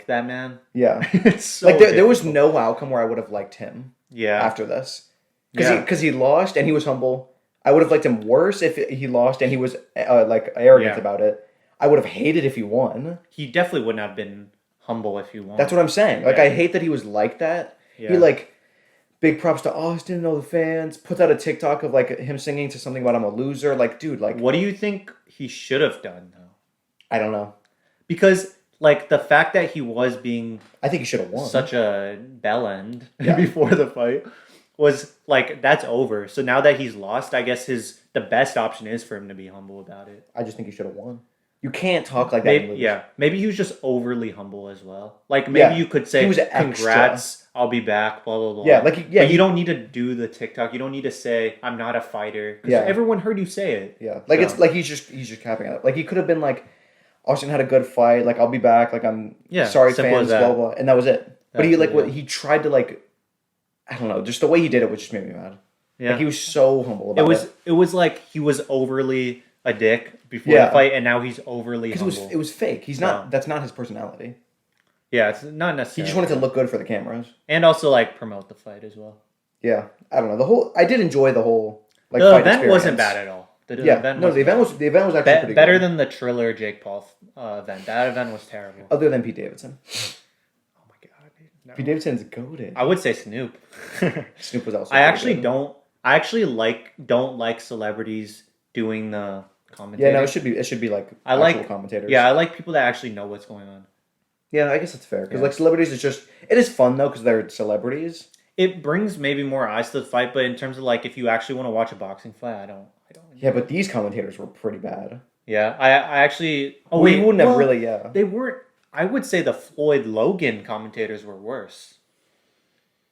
that man. Yeah. It's so Like there was difficult. no outcome where I would have liked him Yeah. after this. Yeah. Because he lost and he was humble. I would have liked him worse if he lost and he was like arrogant Yeah. about it. I would have hated if he won. He definitely wouldn't have been humble if he won. That's what I'm saying. Like Yeah. I hate that he was like that. Yeah. He like big props to Austin and all the fans. Puts out a TikTok of like him singing to something about I'm a loser. Like, dude, like What do you think he should have done though? I don't know. Because like the fact that he was being I think he should have won. such a bellend Yeah. before the fight was like that's over. So now that he's lost, I guess the best option is for him to be humble about it. I just think he should have won. You can't talk like that. and Maybe, lose. yeah, maybe he was just overly humble as well. Like maybe Yeah, you could say, he was extra. "Congrats, I'll be back." Blah blah blah. Yeah, like yeah, but you don't need to do the TikTok. You don't need to say, "I'm not a fighter." 'Cause Yeah. everyone heard you say it. Yeah, like So- it's like he's just capping it. Like he could have been like, Austin had a good fight. Like I'll be back. Like I'm sorry simple fans. as that. Blah blah. And that was it. But he like That's- what he tried to like, I don't know. Just the way he did it, which just made me mad. Yeah, Like he was so humble about it. it was like he was overly a dick before Yeah. the fight, and now he's overly Because humble. it was fake. He's not. No. That's not his personality. Yeah, it's not He necessarily. just wanted to look good for the cameras. and also like promote the fight as well. Yeah, I don't know. The whole I did enjoy the whole like The fight event wasn't experience. bad at all. The Yeah, event no, wasn't the event was actually pretty better good. than the Triller Jake Paul event. That event was terrible. Other than Pete Davidson. Oh my god, dude. No. Pete Davidson's goated. I would say Snoop. Snoop was also. I pretty actually good. don't. I actually don't like celebrities doing the Yeah, commentating. no, it should be like I actual like- commentators. Yeah, I like people that actually know what's going on. Yeah, I guess that's fair because Yeah. like celebrities, it is fun though because they're celebrities. It brings maybe more eyes to the fight, but in terms of like if you actually want to watch a boxing fight, I don't. Yeah, but these commentators were pretty bad. Yeah, I actually. Oh we wait, wouldn't have well, really. Yeah, They weren't. I would say the Floyd Logan commentators were worse.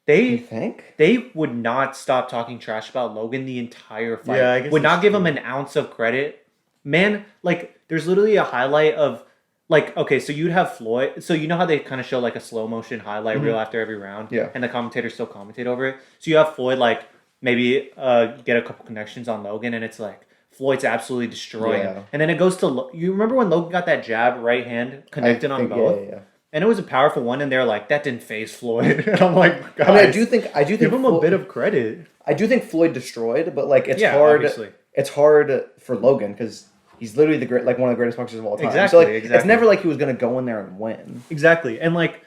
you They think? they would not stop talking trash about Logan the entire fight. Yeah, I guess would not that's give true. him an ounce of credit. Man, like there's literally a highlight of like okay, so you'd have Floyd. So you know how they kind of show like a slow motion highlight reel after every round, Mm-hmm. Yeah. and the commentators still commentate over it. So you have Floyd like maybe get a couple connections on Logan, and it's like Floyd's absolutely destroying him. Yeah. And then it goes to you remember when Logan got that jab right hand connected on both, Yeah. and it was a powerful one, and they're like that didn't phase Floyd, and I'm like, guys, I mean, I do think give him a bit of credit. I do think Floyd destroyed, but like it's Yeah, hard. obviously. It's hard for Logan because he's literally like one of the greatest boxers of all time. Exactly, So like it's exactly. never like he was gonna go in there and win. Exactly. And like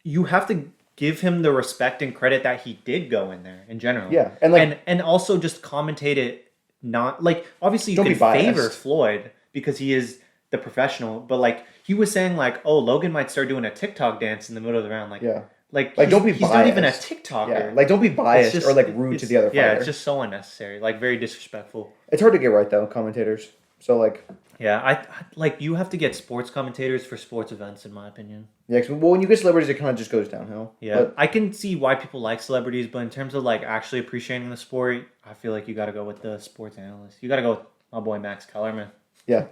you have to give him the respect and credit that he did go in there in general. Yeah, and like and also just commentate it not like obviously you Don't can be biased. favor Floyd because he is the professional, but like he was saying like, oh, Logan might start doing a TikTok dance in the middle of the round. Like yeah, like Like, don't be he's not even a biased. TikToker. yeah, like don't be biased It's or like rude to it's- the other fighter. Yeah, it's just so unnecessary. Like very disrespectful. It's hard to get right though, commentators. So like Yeah, I like you have to get sports commentators for sports events, in my opinion. yeah, 'cause, well when you get celebrities, it kind of just goes downhill. Yeah, But, I can see why people like celebrities, but in terms of like actually appreciating the sport, I feel like you got to go with the sports analyst. You got to go with my boy Max Kellerman. yeah,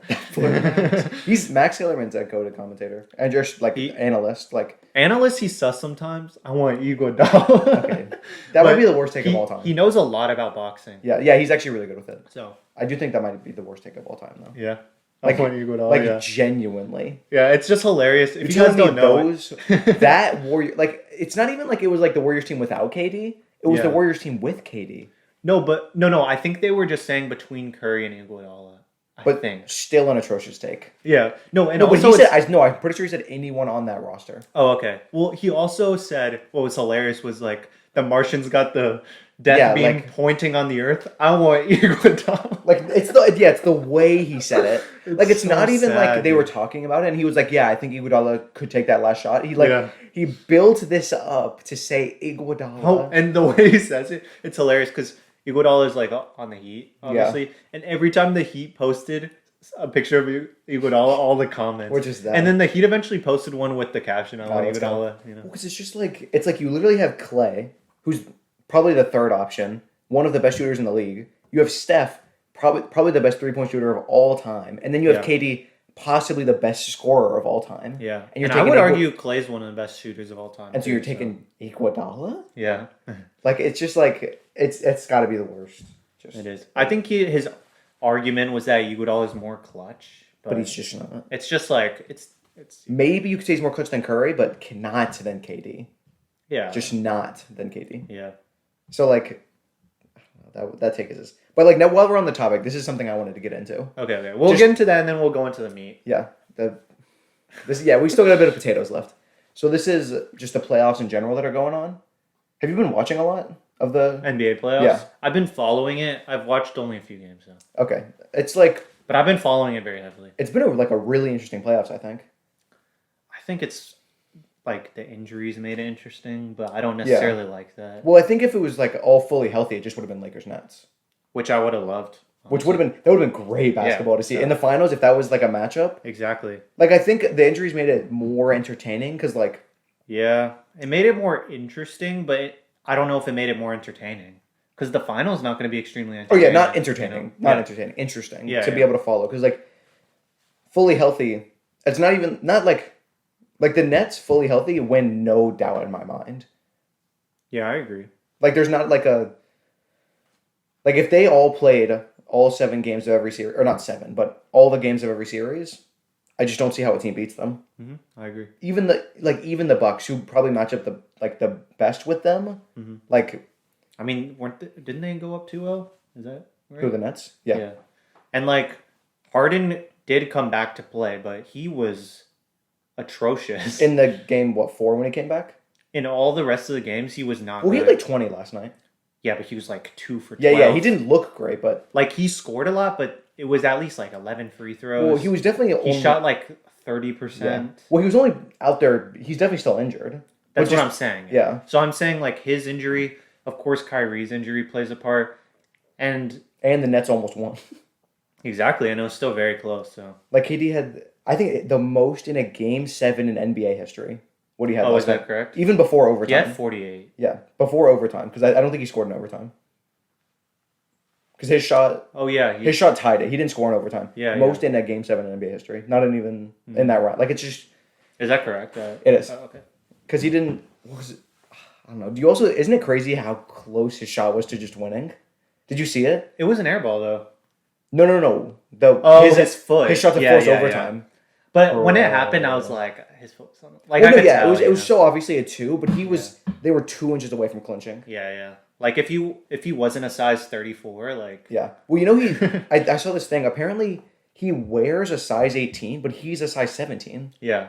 he's Max Kellerman's that go to commentator and just like He- analyst. Like Analyst, he's sus sometimes. I want Iguodala. okay, that might be the worst take he, of all time. He knows a lot about boxing. yeah, he's actually really good with it. So I do think that might be the worst take of all time though. yeah, Like- I want Iguodala. Like genuinely. yeah, it's just hilarious. If you You're guys telling don't me know those that Warrior like it's not even like it was like the Warriors team without KD. It was the Yeah. Warriors team with KD. no. I think they were just saying between Curry and Iguodala. I But think. still an atrocious take. Yeah. No, and No, but also he it's- said I'm pretty sure he said anyone on that roster. Oh, okay. Well, he also said what was hilarious was like the Martians got the death Yeah, beam like- pointing on the Earth. I want Iguodala. Like it's the way he said it. Like it's so not even like sad, they were dude. talking about it and he was like, yeah, I think Iguodala could take that last shot. He like Yeah. he built this up to say Iguodala. Oh, and the way he says it, it's hilarious because Iguodala is like on the Heat, obviously, and every time the Heat posted a picture of Iguodala, all the comments, Which is that. and then the Heat eventually posted one with the caption, "I want let's go. Iguodala." You know, Because it's just like it's like you literally have Clay, who's probably the third option, one of the best shooters in the league. You have Steph, probably the best 3-point shooter of all time, and then you have Yeah. KD, possibly the best scorer of all time. yeah, And you're I taking would Igua- argue Clay's one of the best shooters of all time. And so too, you're taking Iguodala? yeah, Like it's just like it's got to be the worst. Just, it is. I think his argument was that Iguodala is more clutch, but he's just not. it's just like it's Maybe you could say he's more clutch than Curry, but cannot than KD. yeah, Just not than KD. yeah. So like I don't know, that take is. But like now while we're on the topic, this is something I wanted to get into. Okay. We'll Just- get into that, and then we'll go into the meat. Yeah, we still got a bit of potatoes left. So this is just the playoffs in general that are going on. Have you been watching a lot? of the? NBA playoffs. Yeah. I've been following it. I've watched only a few games though, Okay, it's like but I've been following it very heavily. it's been like a really interesting playoffs. I think. I think it's like the injuries made it interesting, but I don't necessarily like that. Well, I think if it was like all fully healthy, it just would have been Lakers Nets, Which I would have loved. which would have been that would have been great basketball to see so- in the finals if that was like a matchup. Exactly. Like I think the injuries made it more entertaining because like Yeah, it made it more interesting, but I don't know if it made it more entertaining because the final is not going to be extremely oh entertaining. yeah, not entertaining, you know? not Yeah. entertaining, interesting Yeah, to be yeah. able to follow because like fully healthy, it's not even not like the Nets fully healthy win no doubt in my mind. Yeah, I agree. Like there's not like a like if they all played all 7 games of every series or not 7, but all the games of every series, I just don't see how a team beats them. I agree. Even the Bucks who probably match up the best with them, like I mean, didn't they go up 2-0? Is that right? who the Nets? Yeah. Yeah. And like Harden did come back to play, but he was atrocious. In the game, what 4 when he came back? In all the rest of the games, he was not Well, he good. had like 20 last night. Yeah, but he was like 2 for 12. Yeah, he didn't look great, but Like he scored a lot, but it was at least like 11 free throws. well, he was definitely He only, shot like 30%. yeah. Well, he was only out there. He's definitely still injured. That's Which what is- I'm saying. Yeah, So I'm saying like his injury, of course Kyrie's injury plays a part. And and the Nets almost won. exactly, and it was still very close. So Like KD had, I think the most in a game 7 in NBA history. What do you have? oh, last is that night? correct? Even before He overtime. had 48. Yeah, before overtime because I don't think he scored in overtime. Because his Oh yeah, shot tied it. He didn't score in overtime. Yeah, most in a game 7 in NBA history. Not in even in that round. Like it's just is that correct? It is. Oh, okay. because he didn't. What was it? I don't know. Do you also? Isn't it crazy how close his shot was to just winning? Did you see it? It was an air ball though. No. The His foot. His shot to Yeah, force yeah, yeah. overtime. But when it happened, I was like, his foot was on. Like Well, I no, could yeah, tell. it was you know? so obviously a 2, but he was. They were 2 inches away from clinching. Yeah. Like if he wasn't a size 34, like Yeah. Well, you know I saw this thing. Apparently, he wears a size 18, but he's a size 17. yeah,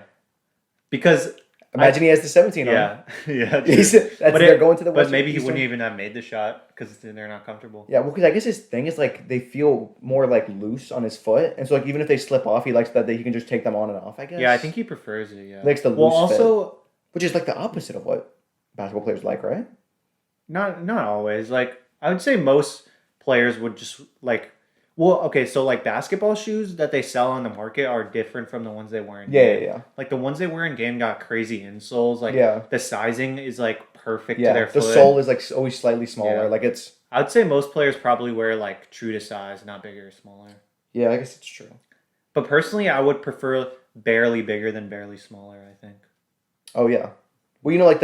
because Imagine he has the 17 on. yeah, yeah. He's, true. that's, But they're going to the West. But maybe he Eastern- wouldn't even have made the shot because they're not comfortable. Yeah, well, because I guess his thing is like they feel more like loose on his foot, and so like even if they slip off, he likes that he can just take them on and off. I guess. Yeah, I think he prefers it. Yeah, Likes the well, loose fit. also which is like the opposite of what basketball players like, right? not always. Like I would say most players would just like. Well, okay, so like basketball shoes that they sell on the market are different from the ones they wear in game. Yeah. Like the ones they wear in game got crazy insoles. Like Yeah. the sizing is like perfect to Yeah, their the foot. sole is like always slightly smaller. Yeah. Like it's I'd say most players probably wear like true to size, not bigger or smaller. yeah, I guess it's true. But personally, I would prefer barely bigger than barely smaller. I think. Oh yeah, well you know like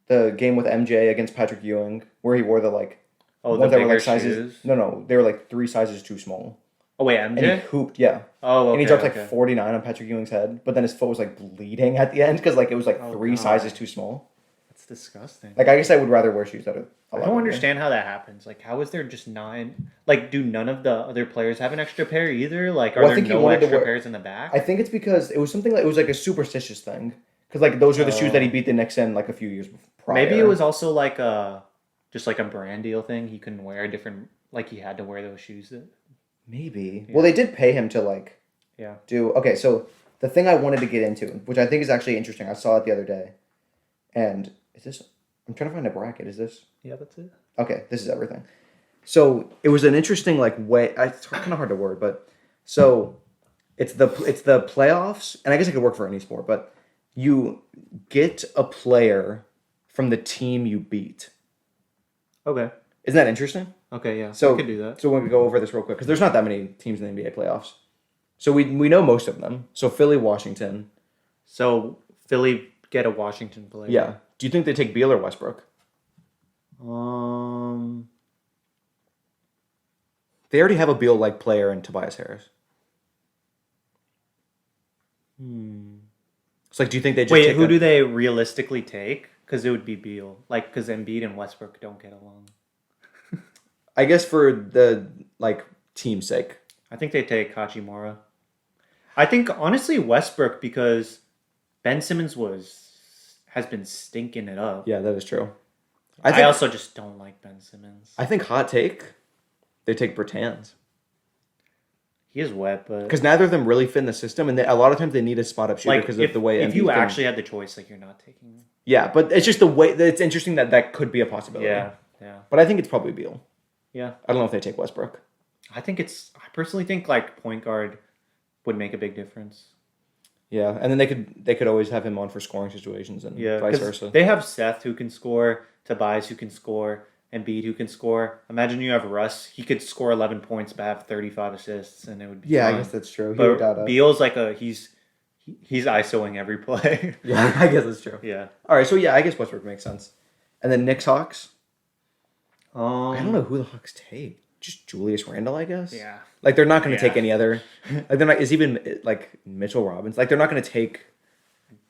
the game with MJ against Patrick Ewing where he wore the like Oh, the ones that bigger were like sizes. shoes. No, they were like 3 sizes too small, Oh wait, and he MJ. hooped. Yeah. Oh, okay. And he dropped okay. like 49 on Patrick Ewing's head, but then his foot was like bleeding at the end because like it was like Oh, 3 God. sizes too small. That's disgusting. Like I guess I would rather wear shoes that are. I don't understand how that happens. Like, how is there just 9? Like, do none of the other players have an extra pair either? Like, are Well, I there think he no wanted to extra wear- pairs in the back? I think it's because it was something like it was like a superstitious thing because like those are the shoes that he beat the Knicks in like a few years prior. Maybe it was also like just like a brand deal thing. He couldn't wear different. Like, he had to wear those shoes. Maybe. Yeah. Well, they did pay him to like Yeah. do okay. So the thing I wanted to get into, which I think is actually interesting, I saw it the other day, and is this? I'm trying to find a bracket. Is this? Yeah, that's it. Okay, this is everything. So it was an interesting like way. It's kind of hard to word, but so it's the playoffs, and I guess it could work for any sport. But you get a player from the team you beat. Okay. Isn't that interesting? Okay. Yeah. So I could do that. So we're gonna go over this real quick because there's not that many teams in the NBA playoffs. So we know most of them. So Philly, Washington. So Philly get a Washington player. Yeah. Do you think they take Beal or Westbrook? They already have a Beal like player in Tobias Harris. It's like, do you think they just Wait, take who a- do they realistically take? Because it would be Beal. Like, because Embiid and Westbrook don't get along. I guess for the like team's sake. I think they take Hachimura. I think honestly Westbrook because Ben Simmons has been stinking it up. Yeah, that is true. I also just don't like Ben Simmons. I think hot take, they take Bertans. He is wet, but Because neither of them really fit in the system, and a lot of times they need a spot-up shooter like because if, of the way if Embiid you can- actually had the choice, like you're not taking him. Yeah, but it's just the way... It's interesting that could be a possibility. Yeah. But I think it's probably Beal. Yeah. I don't know if they take Westbrook. I personally think like point guard would make a big difference. Yeah, and then they could always have him on for scoring situations and Yeah, vice 'cause versa. they have Seth who can score, Tobias who can score, Embiid who can score. Imagine you have Russ; he could score 11 points, but have 35 assists, and it would be Yeah, I fine. guess that's true. But Beal's like he's ISOing every play. Yeah, I guess that's true. Yeah. All right, so yeah, I guess Westbrook makes sense. And then Knicks Hawks. I don't Um. know who the Hawks take. Just Julius Randle, I guess. Yeah. Like they're not going to Yeah. take any other. Like they're not. Is even like Mitchell Robbins. Like they're not going to take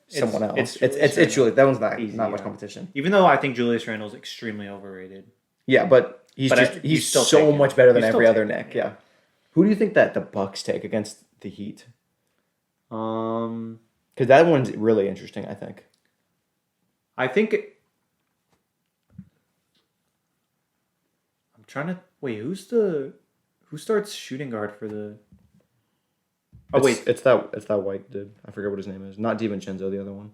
someone else. it's It's Julius it's Julius. That one's Easy, not much yeah. competition. Even though I think Julius Randle's extremely overrated. Yeah, but he's But he's still so taking much it. better than He's still every other taking it, Nick. Yeah. Who do you think that the Bucks take against the Heat? Um. Because that one's really interesting. I think. I think. I'm trying to wait. Who starts shooting guard for the? Oh wait, it's that white dude. I forget what his name is. Not DiVincenzo, the other one.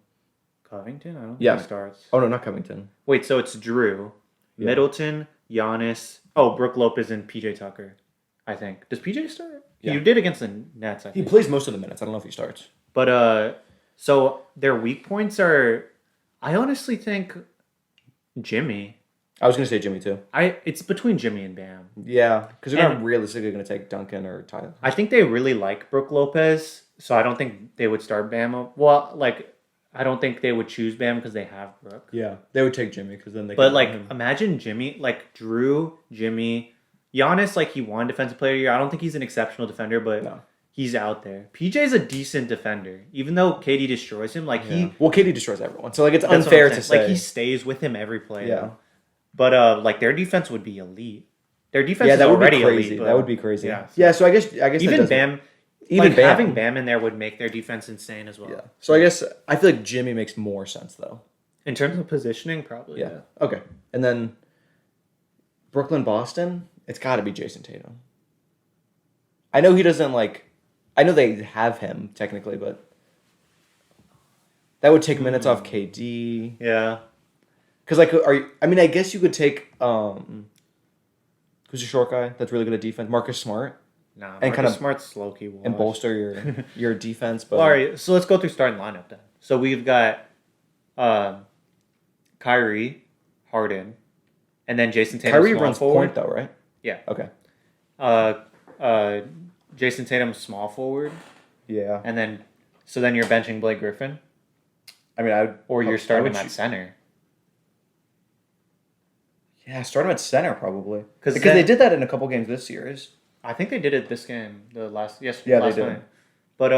Covington. I don't think Yeah. he starts. Oh no, not Covington. Wait, so it's Drew, Yeah. Middleton, Giannis. Oh, Brooke Lopez and PJ Tucker. I think. Does PJ start? Yeah. You did against the Nets. I He think. plays most of the minutes. I don't know if he starts. But so their weak points are. I honestly think Jimmy. I was gonna say Jimmy too. It's between Jimmy and Bam. Yeah, because they're not And- realistically gonna take Duncan or Tyler. I think they really like Brooke Lopez, so I don't think they would start Bam. Well, like I don't think they would choose Bam because they have Brooke. Yeah, they would take Jimmy because then they. But could like, run him. imagine Jimmy, like Drew, Jimmy, Giannis. Like he won Defensive Player of the Year. I don't think he's an exceptional defender, but No. he's out there. PJ's a decent defender, even though KD destroys him. Like Yeah. Well, KD destroys everyone, so like it's that's what I'm unfair to saying. say. Like he stays with him every play. Yeah. though. But like their defense would be elite. Their defense is that would already be crazy. elite. But, That would be crazy. Yeah. Yeah. So I guess that Even does it. Bam. Even Like Bam. having Bam in there would make their defense insane as well. Yeah. So I guess I feel like Jimmy makes more sense though. In terms of positioning, probably. Yeah. Okay. And then Brooklyn, Boston. It's got to be Jason Tatum. I know he doesn't like. I know they have him technically, but that would take minutes off KD. Yeah. Because like, are you? I mean, I guess you could take who's a short guy that's really good at defense, Marcus Smart, Nah, And Marcus kind of- Smart's low-key washed. and bolster your defense. But All right, so let's go through starting lineup then. So we've got Kyrie, Harden, and then Jason Tatum. Kyrie small runs forward. point though, right? Yeah. Okay. Jason Tatum small forward, Yeah. and then you're benching Blake Griffin, I mean, I would. or you're starting would him at choose- center. Yeah, start him at center probably. 'Cause Because then- they did that in a couple games this series. I think they did it this game, Yeah, last they did. night. But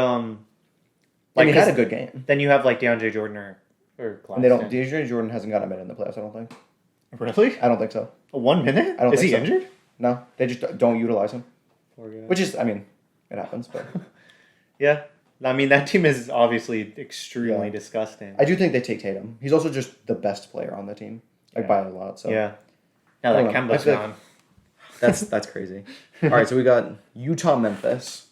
Like he had a 'cause good game. then you have like DeAndre Jordan or Claxton. And they don't. DeAndre Jordan hasn't got a minute in the playoffs. I don't think. Really? I don't think so. 1 minute? I don't Is think he so. injured? No, they just don't utilize him. Poor guy. Which is, I mean, it happens. But Yeah. I mean, that team is obviously extremely Yeah. disgusting. I do think they take Tatum. He's also just the best player on the team, like by a lot. So Yeah. Now I that don't know. I Kemba's feel like- gone. that's crazy. All right, so we got Utah, Memphis.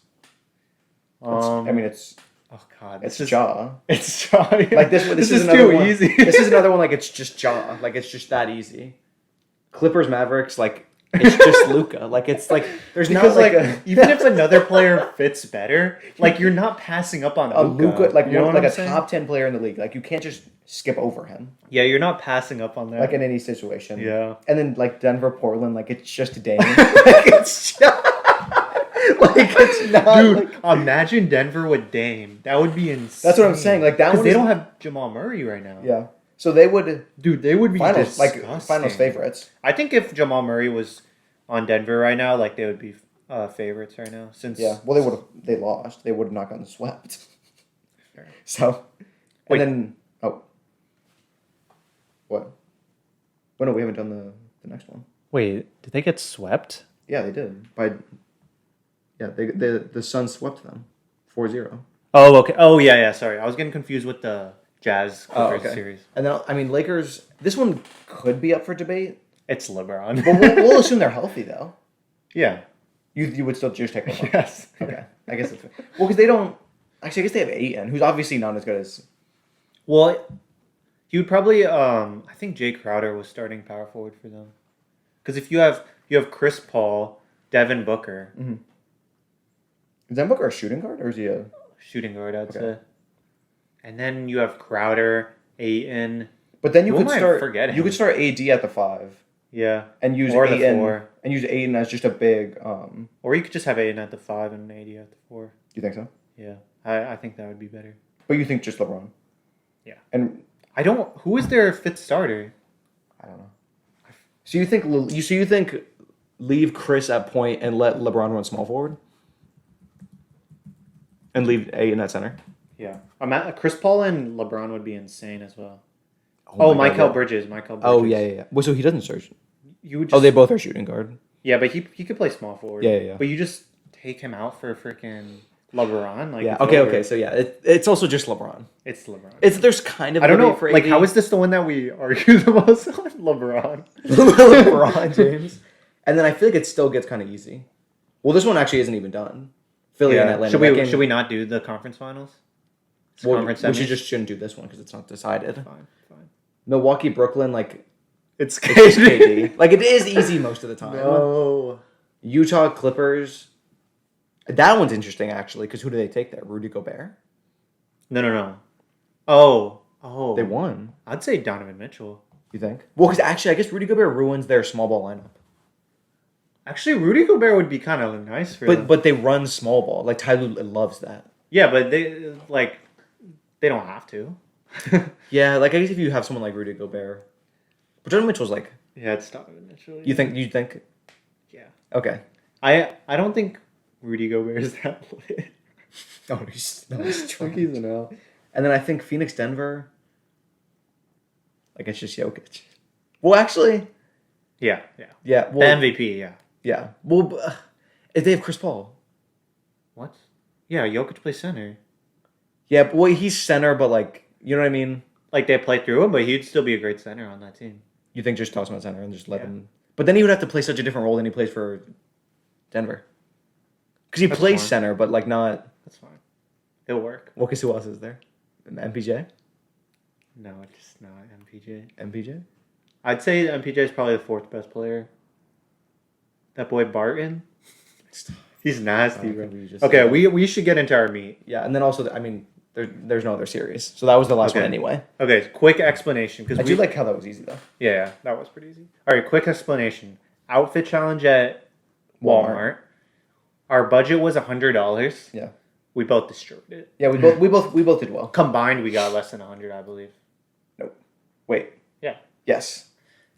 I mean, it's oh god, it's just Jaw. it's Ja. Like this This is is another too one. easy. This is another one. Like it's just Jaw. Like it's just that easy. Clippers, Mavericks. Like it's just Luca. Like it's like there's because not like, like even if another player fits better, like you're not passing up on a Luca, like you know one, what like I'm a saying? top 10 player in the league. Like you can't just skip over him. Yeah, you're not passing up on that. Like in any situation. Yeah. And then like Denver, Portland, like it's just Dame. Like it's just, like it's not. Dude, like- imagine Denver with Dame. That would be insane. That's what I'm saying. Like that because one. they is- don't have Jamal Murray right now. Yeah. So they would Dude, they would be finals disgusting. finals favorites. I think if Jamal Murray was on Denver right now, like they would be favorites right now. Since Yeah. Well, they lost. They would have not gotten swept. Fair. So, Wait. and then what? Oh no, we haven't done the next one. Wait, did they get swept? Yeah, they did. The Suns swept them 4-0. Oh, okay. Oh, yeah. Sorry, I was getting confused with the Jazz Oh, Clippers okay. series. And then I mean Lakers. This one could be up for debate, It's LeBron. but we'll assume they're healthy though. Yeah. You would still just take LeBron. Yes. Okay, I guess that's fair. Well, because they don't. Actually, I guess they have Ayton, who's obviously not as good as. Well, he would probably. I think Jay Crowder was starting power forward for them. Because if you have Chris Paul, Devin Booker, Is Devin Booker a shooting guard or is he a? shooting guard, I'd Okay. say. And then you have Crowder, Ayton. But then you Who could am I start. forgetting? You could start AD at the 5 Yeah. and use Or the Ayton 4. and use Ayton as just a big. Or you could just have Ayton at the 5 and AD at the 4. You think so? Yeah. I think that would be better. But you think just LeBron? Yeah. And I don't. Who is their fifth starter? I don't know. So you think leave Chris at point and let LeBron run small forward, and leave Ayton at center? Yeah. Chris Paul and LeBron would be insane as well. Oh, my Mikal God, Bridges. Mikal Bridges. Oh yeah. Well, so he doesn't search. You would just, Oh, they both are shooting guard. Yeah, but he could play small forward. Yeah. But you just take him out for freaking LeBron. Like Yeah. it's Okay. over. Okay. So yeah, it's also just LeBron. It's LeBron. There's kind of I don't know. debate for Like, AD. how is this the one that we argue the most on? LeBron. LeBron James? And then I feel like it still gets kind of easy. Well, this one actually isn't even done. Philly and Atlanta. Should that we game- should we not do the conference finals? It's Well, conference we semis? just shouldn't do this one because it's not decided. Fine. Milwaukee, Brooklyn, like It's it's just KD. Like it is easy most of the time. No. Utah Clippers. That one's interesting actually because who do they take there? Rudy Gobert. No. Oh. They won. I'd say Donovan Mitchell. You think? Well, because actually, I guess Rudy Gobert ruins their small ball lineup. Actually, Rudy Gobert would be kind of nice for them. But they run small ball. Like Tyler loves that. Yeah, but they don't have to. Yeah, like I guess if you have someone like Rudy Gobert, but Donovan Mitchell's like. Yeah, it's Donovan Mitchell. You think? Yeah. Okay. I don't think Rudy Gobert is that lit. No, he's Like he's an L. And then I think Phoenix, Denver. Like it's just Jokic. Well, actually, Yeah. yeah. The Well, MVP, yeah. yeah. Well, if they have Chris Paul. What? Yeah, Jokic plays center. Yeah, but well, he's center, but like, you know what I mean? Like they play through him, but he'd still be a great center on that team. You think just toss him at center and just let Yeah. him. But then he would have to play such a different role than he plays for Denver. Because he That's plays fine. center, but like not. That's fine. It'll work. Well, because who else is there? MPJ? No, just not MPJ. MPJ? I'd say MPJ is probably the fourth best player. That boy Barton. He's nasty, bro. Okay, we should get into our meat. Yeah, and then also, I mean, there's no other series. So that was the last Okay. one anyway. Okay, quick explanation I because do like how that was easy, though. Yeah, that was pretty easy. All right, quick explanation. Outfit challenge at Walmart. Our budget was $100. Yeah. We both destroyed it. Yeah, we both did well. Combined, we got less than 100, I believe. Wait. Yeah. Yes.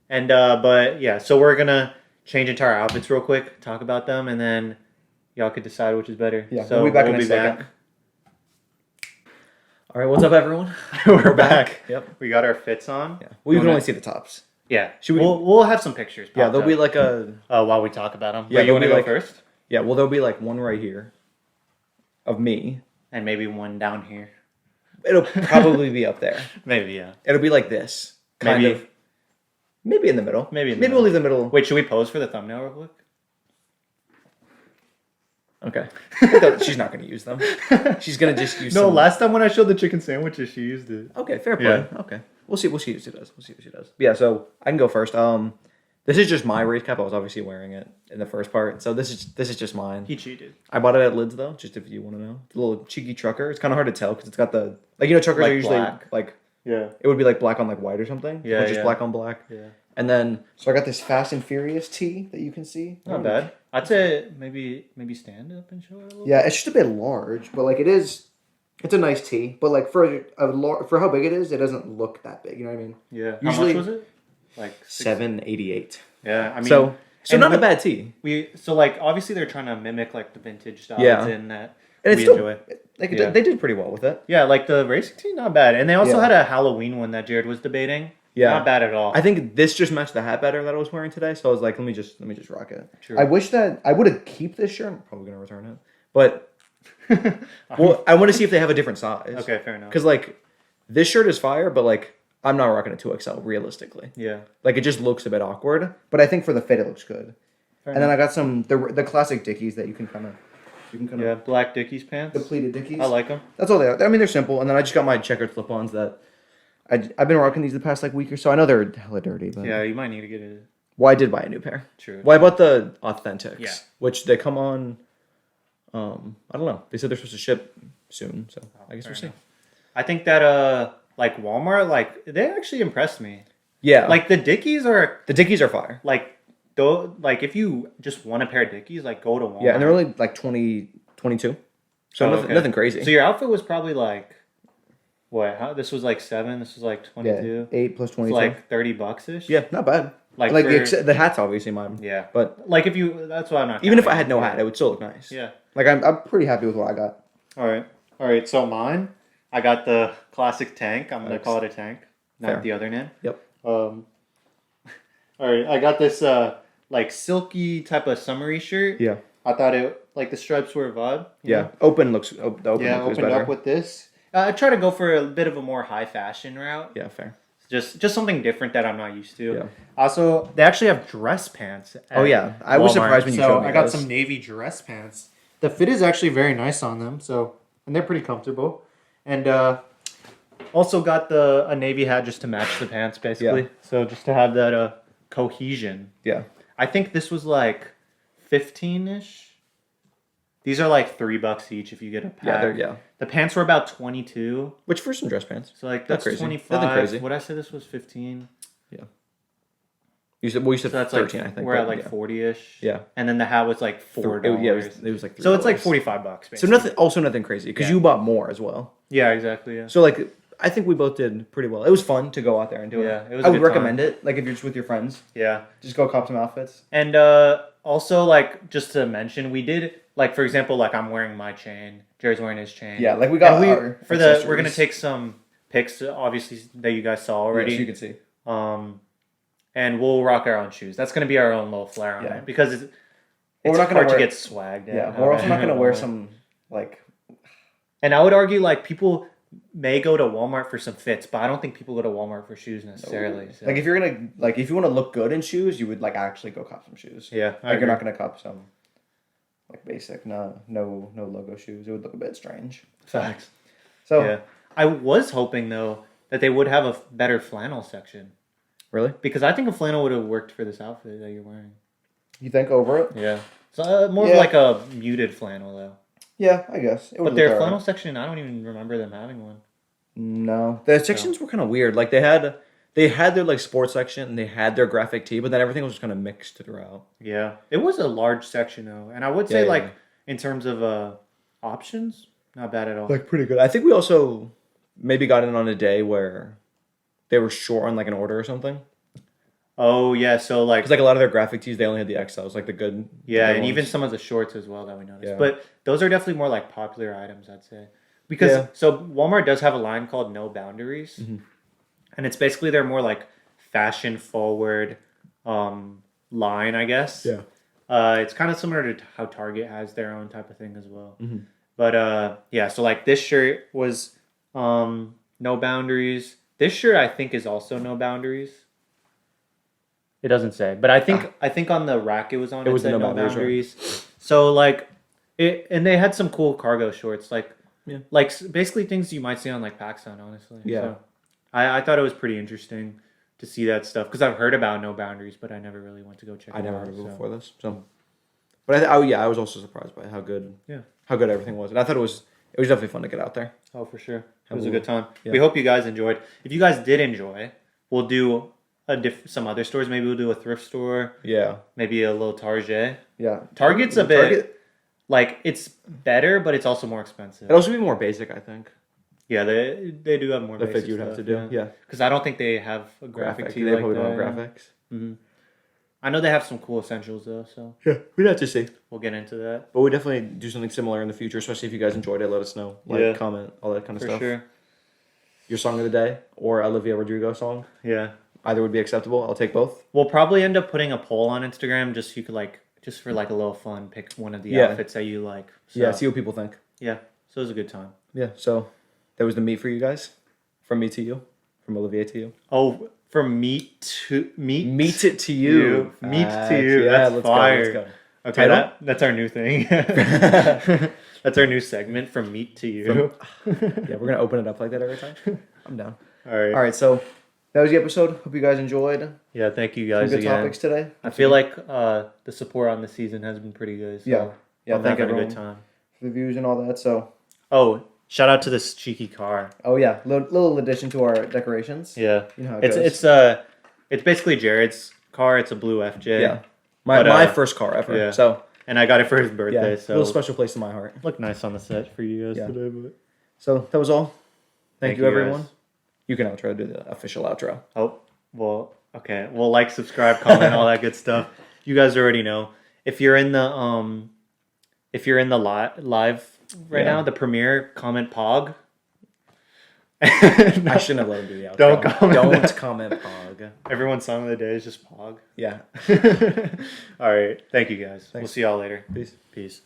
And but yeah, so we're gonna change into our outfits real quick, talk about them, and then y'all could decide which is better. Yeah, so we'll be back in a second. All right, what's up, everyone? We're back. Yep. We got our fits on. Yeah. Well, you can only see the tops. Yeah. Should we- We'll have some pictures. Yeah, popped there'll be up, like a. while we talk about them. Yeah, Yeah, you want to there'll go be first, Yeah, well, there'll be like one right here, of me. and maybe one down here. It'll probably be up there. Maybe yeah. It'll be like this, kind Maybe- of. Maybe in the middle. Maybe in the Maybe we'll leave the middle. Wait, should we pose for the thumbnail real quick? Okay. She's not going to use them. She's going to just use. No, some- last time when I showed the chicken sandwiches, she used it. Okay, fair play. Yeah. Okay, we'll see. We'll see what she does. We'll see what she does. Yeah, so I can go first. This is just my race cap. I was obviously wearing it in the first part, so this is just mine. He cheated. I bought it at Lids though, just if you want to know. The little cheeky trucker. It's kind of hard to tell because it's got the truckers Like are usually black. like Yeah. it would be like black on like white or something. Yeah, Or just yeah. black on black. Yeah. And then so I got this Fast and Furious tee that you can see. Not bad. I'd say maybe stand up and show it a little. Yeah, it's just a bit large, but like it is. It's a nice tee, but like for how big it is, it doesn't look that big. You know what I mean? Yeah. Usually- How much was it? Like six- $7.88. Yeah. I mean, So and not a we- bad tee. So like obviously they're trying to mimic like the vintage styles Yeah. in that And we it's still enjoy. like Yeah. they did pretty well with it. Yeah, like the racing team, not bad. And they also Yeah. had a Halloween one that Jared was debating. Yeah. Not bad at all. I think this just matched the hat better that I was wearing today, so I was like, let me just rock it. True. I wish that I would have keep this shirt. I'm probably gonna return it, but well, I want to see if they have a different size. Okay, fair enough. Because like this shirt is fire, but like I'm not rocking a 2XL realistically. Yeah. Like it just looks a bit awkward, but I think for the fit it looks good. Fair And then I got some the classic Dickies that you can kind of Yeah, black Dickies pants. the pleated Dickies. I like them. That's all they are. I mean, they're simple. And then I just got my checkered slip-ons that I've been rocking these the past like week or so. I know they're hella dirty, but Yeah, you might need to get it. well, I did buy a new pair. True. Well, I bought the Authentics, Yeah. which they come on. I don't know. They said they're supposed to ship soon, so I guess fair we'll see. enough. I think that like Walmart, like they actually impressed me. Yeah, Like the Dickies are the Dickies are fire. like though like if you just want a pair of Dickies, like go to Walmart. Yeah, and they're only like 20, 22. So Oh, nothing, okay. nothing crazy. So your outfit was probably like what? How this was like 7. This was like 22. 8 plus It's 22. like $30 ish. Yeah, not bad. Like Like for- the hat's obviously mine. Yeah. But Like if you, that's why I'm not. even if I counting had no it. hat, it would still look nice. Yeah. Like I'm pretty happy with what I got. All right. So mine, I got the classic tank. I'm gonna Nice. call it a tank, not Fair. the other name. Yep. All right. I got this like silky type of summery shirt. Yeah. I thought it like the stripes were a vibe. you Yeah. know? Open looks. The open Yeah. look is Opened better. up with this. I try to go for a bit of a more high fashion route. Yeah. Fair. Just something different that I'm not used to. Yeah. Also, they actually have dress pants. at Oh, yeah. I was Walmart. surprised when you showed me I got those. some navy dress pants. The fit is actually very nice on them. And they're pretty comfortable. And also got a navy hat just to match the pants, basically. Yeah. So just to have that cohesion. Yeah. I think this was like 15-ish. These are like $3 each if you get a pack. Yeah. Yeah. The pants were about 22. Which for some dress pants? So like Not that's crazy. 25. Nothing crazy. What I said this was 15. You said So that's 13, like I think. we're at but like yeah. 40-ish. Yeah. And then the hat was like $4. Yeah, it was like $3. So it's like $45 basically. So nothing. Also nothing crazy because Yeah. you bought more as well. Yeah, exactly. Yeah. So like I think we both did pretty well. It was fun to go out there and do Yeah, it. it was I a would good recommend it. Like if you're just with your friends, Yeah. just go cop some outfits. And also like just to mention, we did like for example like I'm wearing my chain, Jerry's wearing his chain. Yeah, like we got And our we're gonna accessories. take some pics obviously that you guys saw already. Yes, you can see. And we'll rock our own shoes. That's gonna be our own little flair on Yeah. it because it's we're not gonna hard wear- to get swagged. Yeah, we're also not gonna wear some like. And I would argue like people may go to Walmart for some fits, but I don't think people go to Walmart for shoes necessarily. So. Like if you're gonna like if you want to look good in shoes, you would like actually go cop some shoes. Yeah, I Like you're not agree. gonna cop some like basic no logo shoes. It would look a bit strange. Facts. So Yeah, I was hoping though that they would have a better flannel section really, because I think a flannel would have worked for this outfit that you're wearing. you think over it? Yeah, so more Yeah. of like a muted flannel though. Yeah, I guess. It would But look their alright. flannel section, I don't even remember them having one. No, the sections were kind of weird. Like they had their like sports section and they had their graphic tee, but then everything was just kind of mixed throughout. Yeah, it was a large section though, and I would say Yeah, like yeah. in terms of options, not bad at all. Like pretty good. I think we also maybe got in on a day where they were short on like an order or something. Oh yeah, so like Because like a lot of their graphic tees, they only had the XLs, like the good. yeah, the good and even ones. some of the shorts as well that we noticed. Yeah. But those are definitely more like popular items, I'd say. Because Yeah. so Walmart does have a line called No Boundaries. Mm-hmm. And it's basically their more like fashion forward line, I guess. Yeah. It's kind of similar to how Target has their own type of thing as well. Mm-hmm. But yeah, so like this shirt was No Boundaries. This shirt I think is also No Boundaries. It doesn't say, but I think on the rack it was on. It was said No No Boundaries, right. Boundaries. So like it, and they had some cool cargo shorts, like Yeah. like basically things you might see on like PacSun, honestly. Yeah. So I thought it was pretty interesting to see that stuff because I've heard about No Boundaries, but I never really went to go check. I it never out, heard of it so. before this. So, but I was also surprised by how good everything was, and I thought it was definitely fun to get out there. Oh, for sure. It Have was a a good time. yeah. We hope you guys enjoyed. If you guys did enjoy, we'll do some other stores. Maybe we'll do a thrift store. Yeah, Maybe a little Target. yeah. Target's a bit like it's better, but it's also more expensive. It'd also be more basic, I think. Yeah, they do have more. The basic fit you'd have stuff, to do. Yeah, Because I don't think they have a graphic tee They like probably that. don't have graphics. Mhm. I know they have some cool essentials though, so Yeah, we'd have to see. we'll get into that But we definitely do something similar in the future, especially if you guys enjoyed it. Let us know. Like, Yeah. comment, all that kind of for stuff. sure. Your song of the day or Olivia Rodrigo song. Yeah, Either would be acceptable. I'll take both. we'll probably end up putting a poll on Instagram just so you could just for like a little fun, pick one of the Yeah. outfits that you like. So, Yeah, see what people think. yeah. So it was a good time. Yeah, so that was the meet for you guys From me to you. From Olivier to you. Oh, from meat Meet it to you. Meat to you. Yeah, That's let's fire. go. Let's go. Okay, Title? that's our new thing. That's our new segment, from meat to you. Yeah, we're gonna open it up like that every time. I'm down. All right. All right, so that was the episode. Hope you guys enjoyed. Yeah, thank you Some guys good again. topics today. I feel like the support on the season has been pretty good. So Yeah, I'm thank having a everyone good time. for the views and all that. So, Oh, shout out to this cheeky car. oh yeah, little addition to our decorations. Yeah, You know how it it's goes. it's basically Jared's car. It's a blue FJ. Yeah. My But, first car ever. yeah. So And I got it for his yeah, birthday. a So little special place in my heart. looked nice on the set for you guys Yeah. today. But So that was all. Thank you, guys. everyone. You can outro, do the official outro. Oh, well, okay. Well, like, subscribe, comment, all that good stuff. You guys already know. If you're in the live right Yeah. now, the premiere, comment Pog. I shouldn't have let him do the outro. Don't comment Don't that. comment Pog. Everyone's song of the day is just Pog. Yeah. All right. Thank you guys. We'll Thanks. see y'all later. Peace. Peace.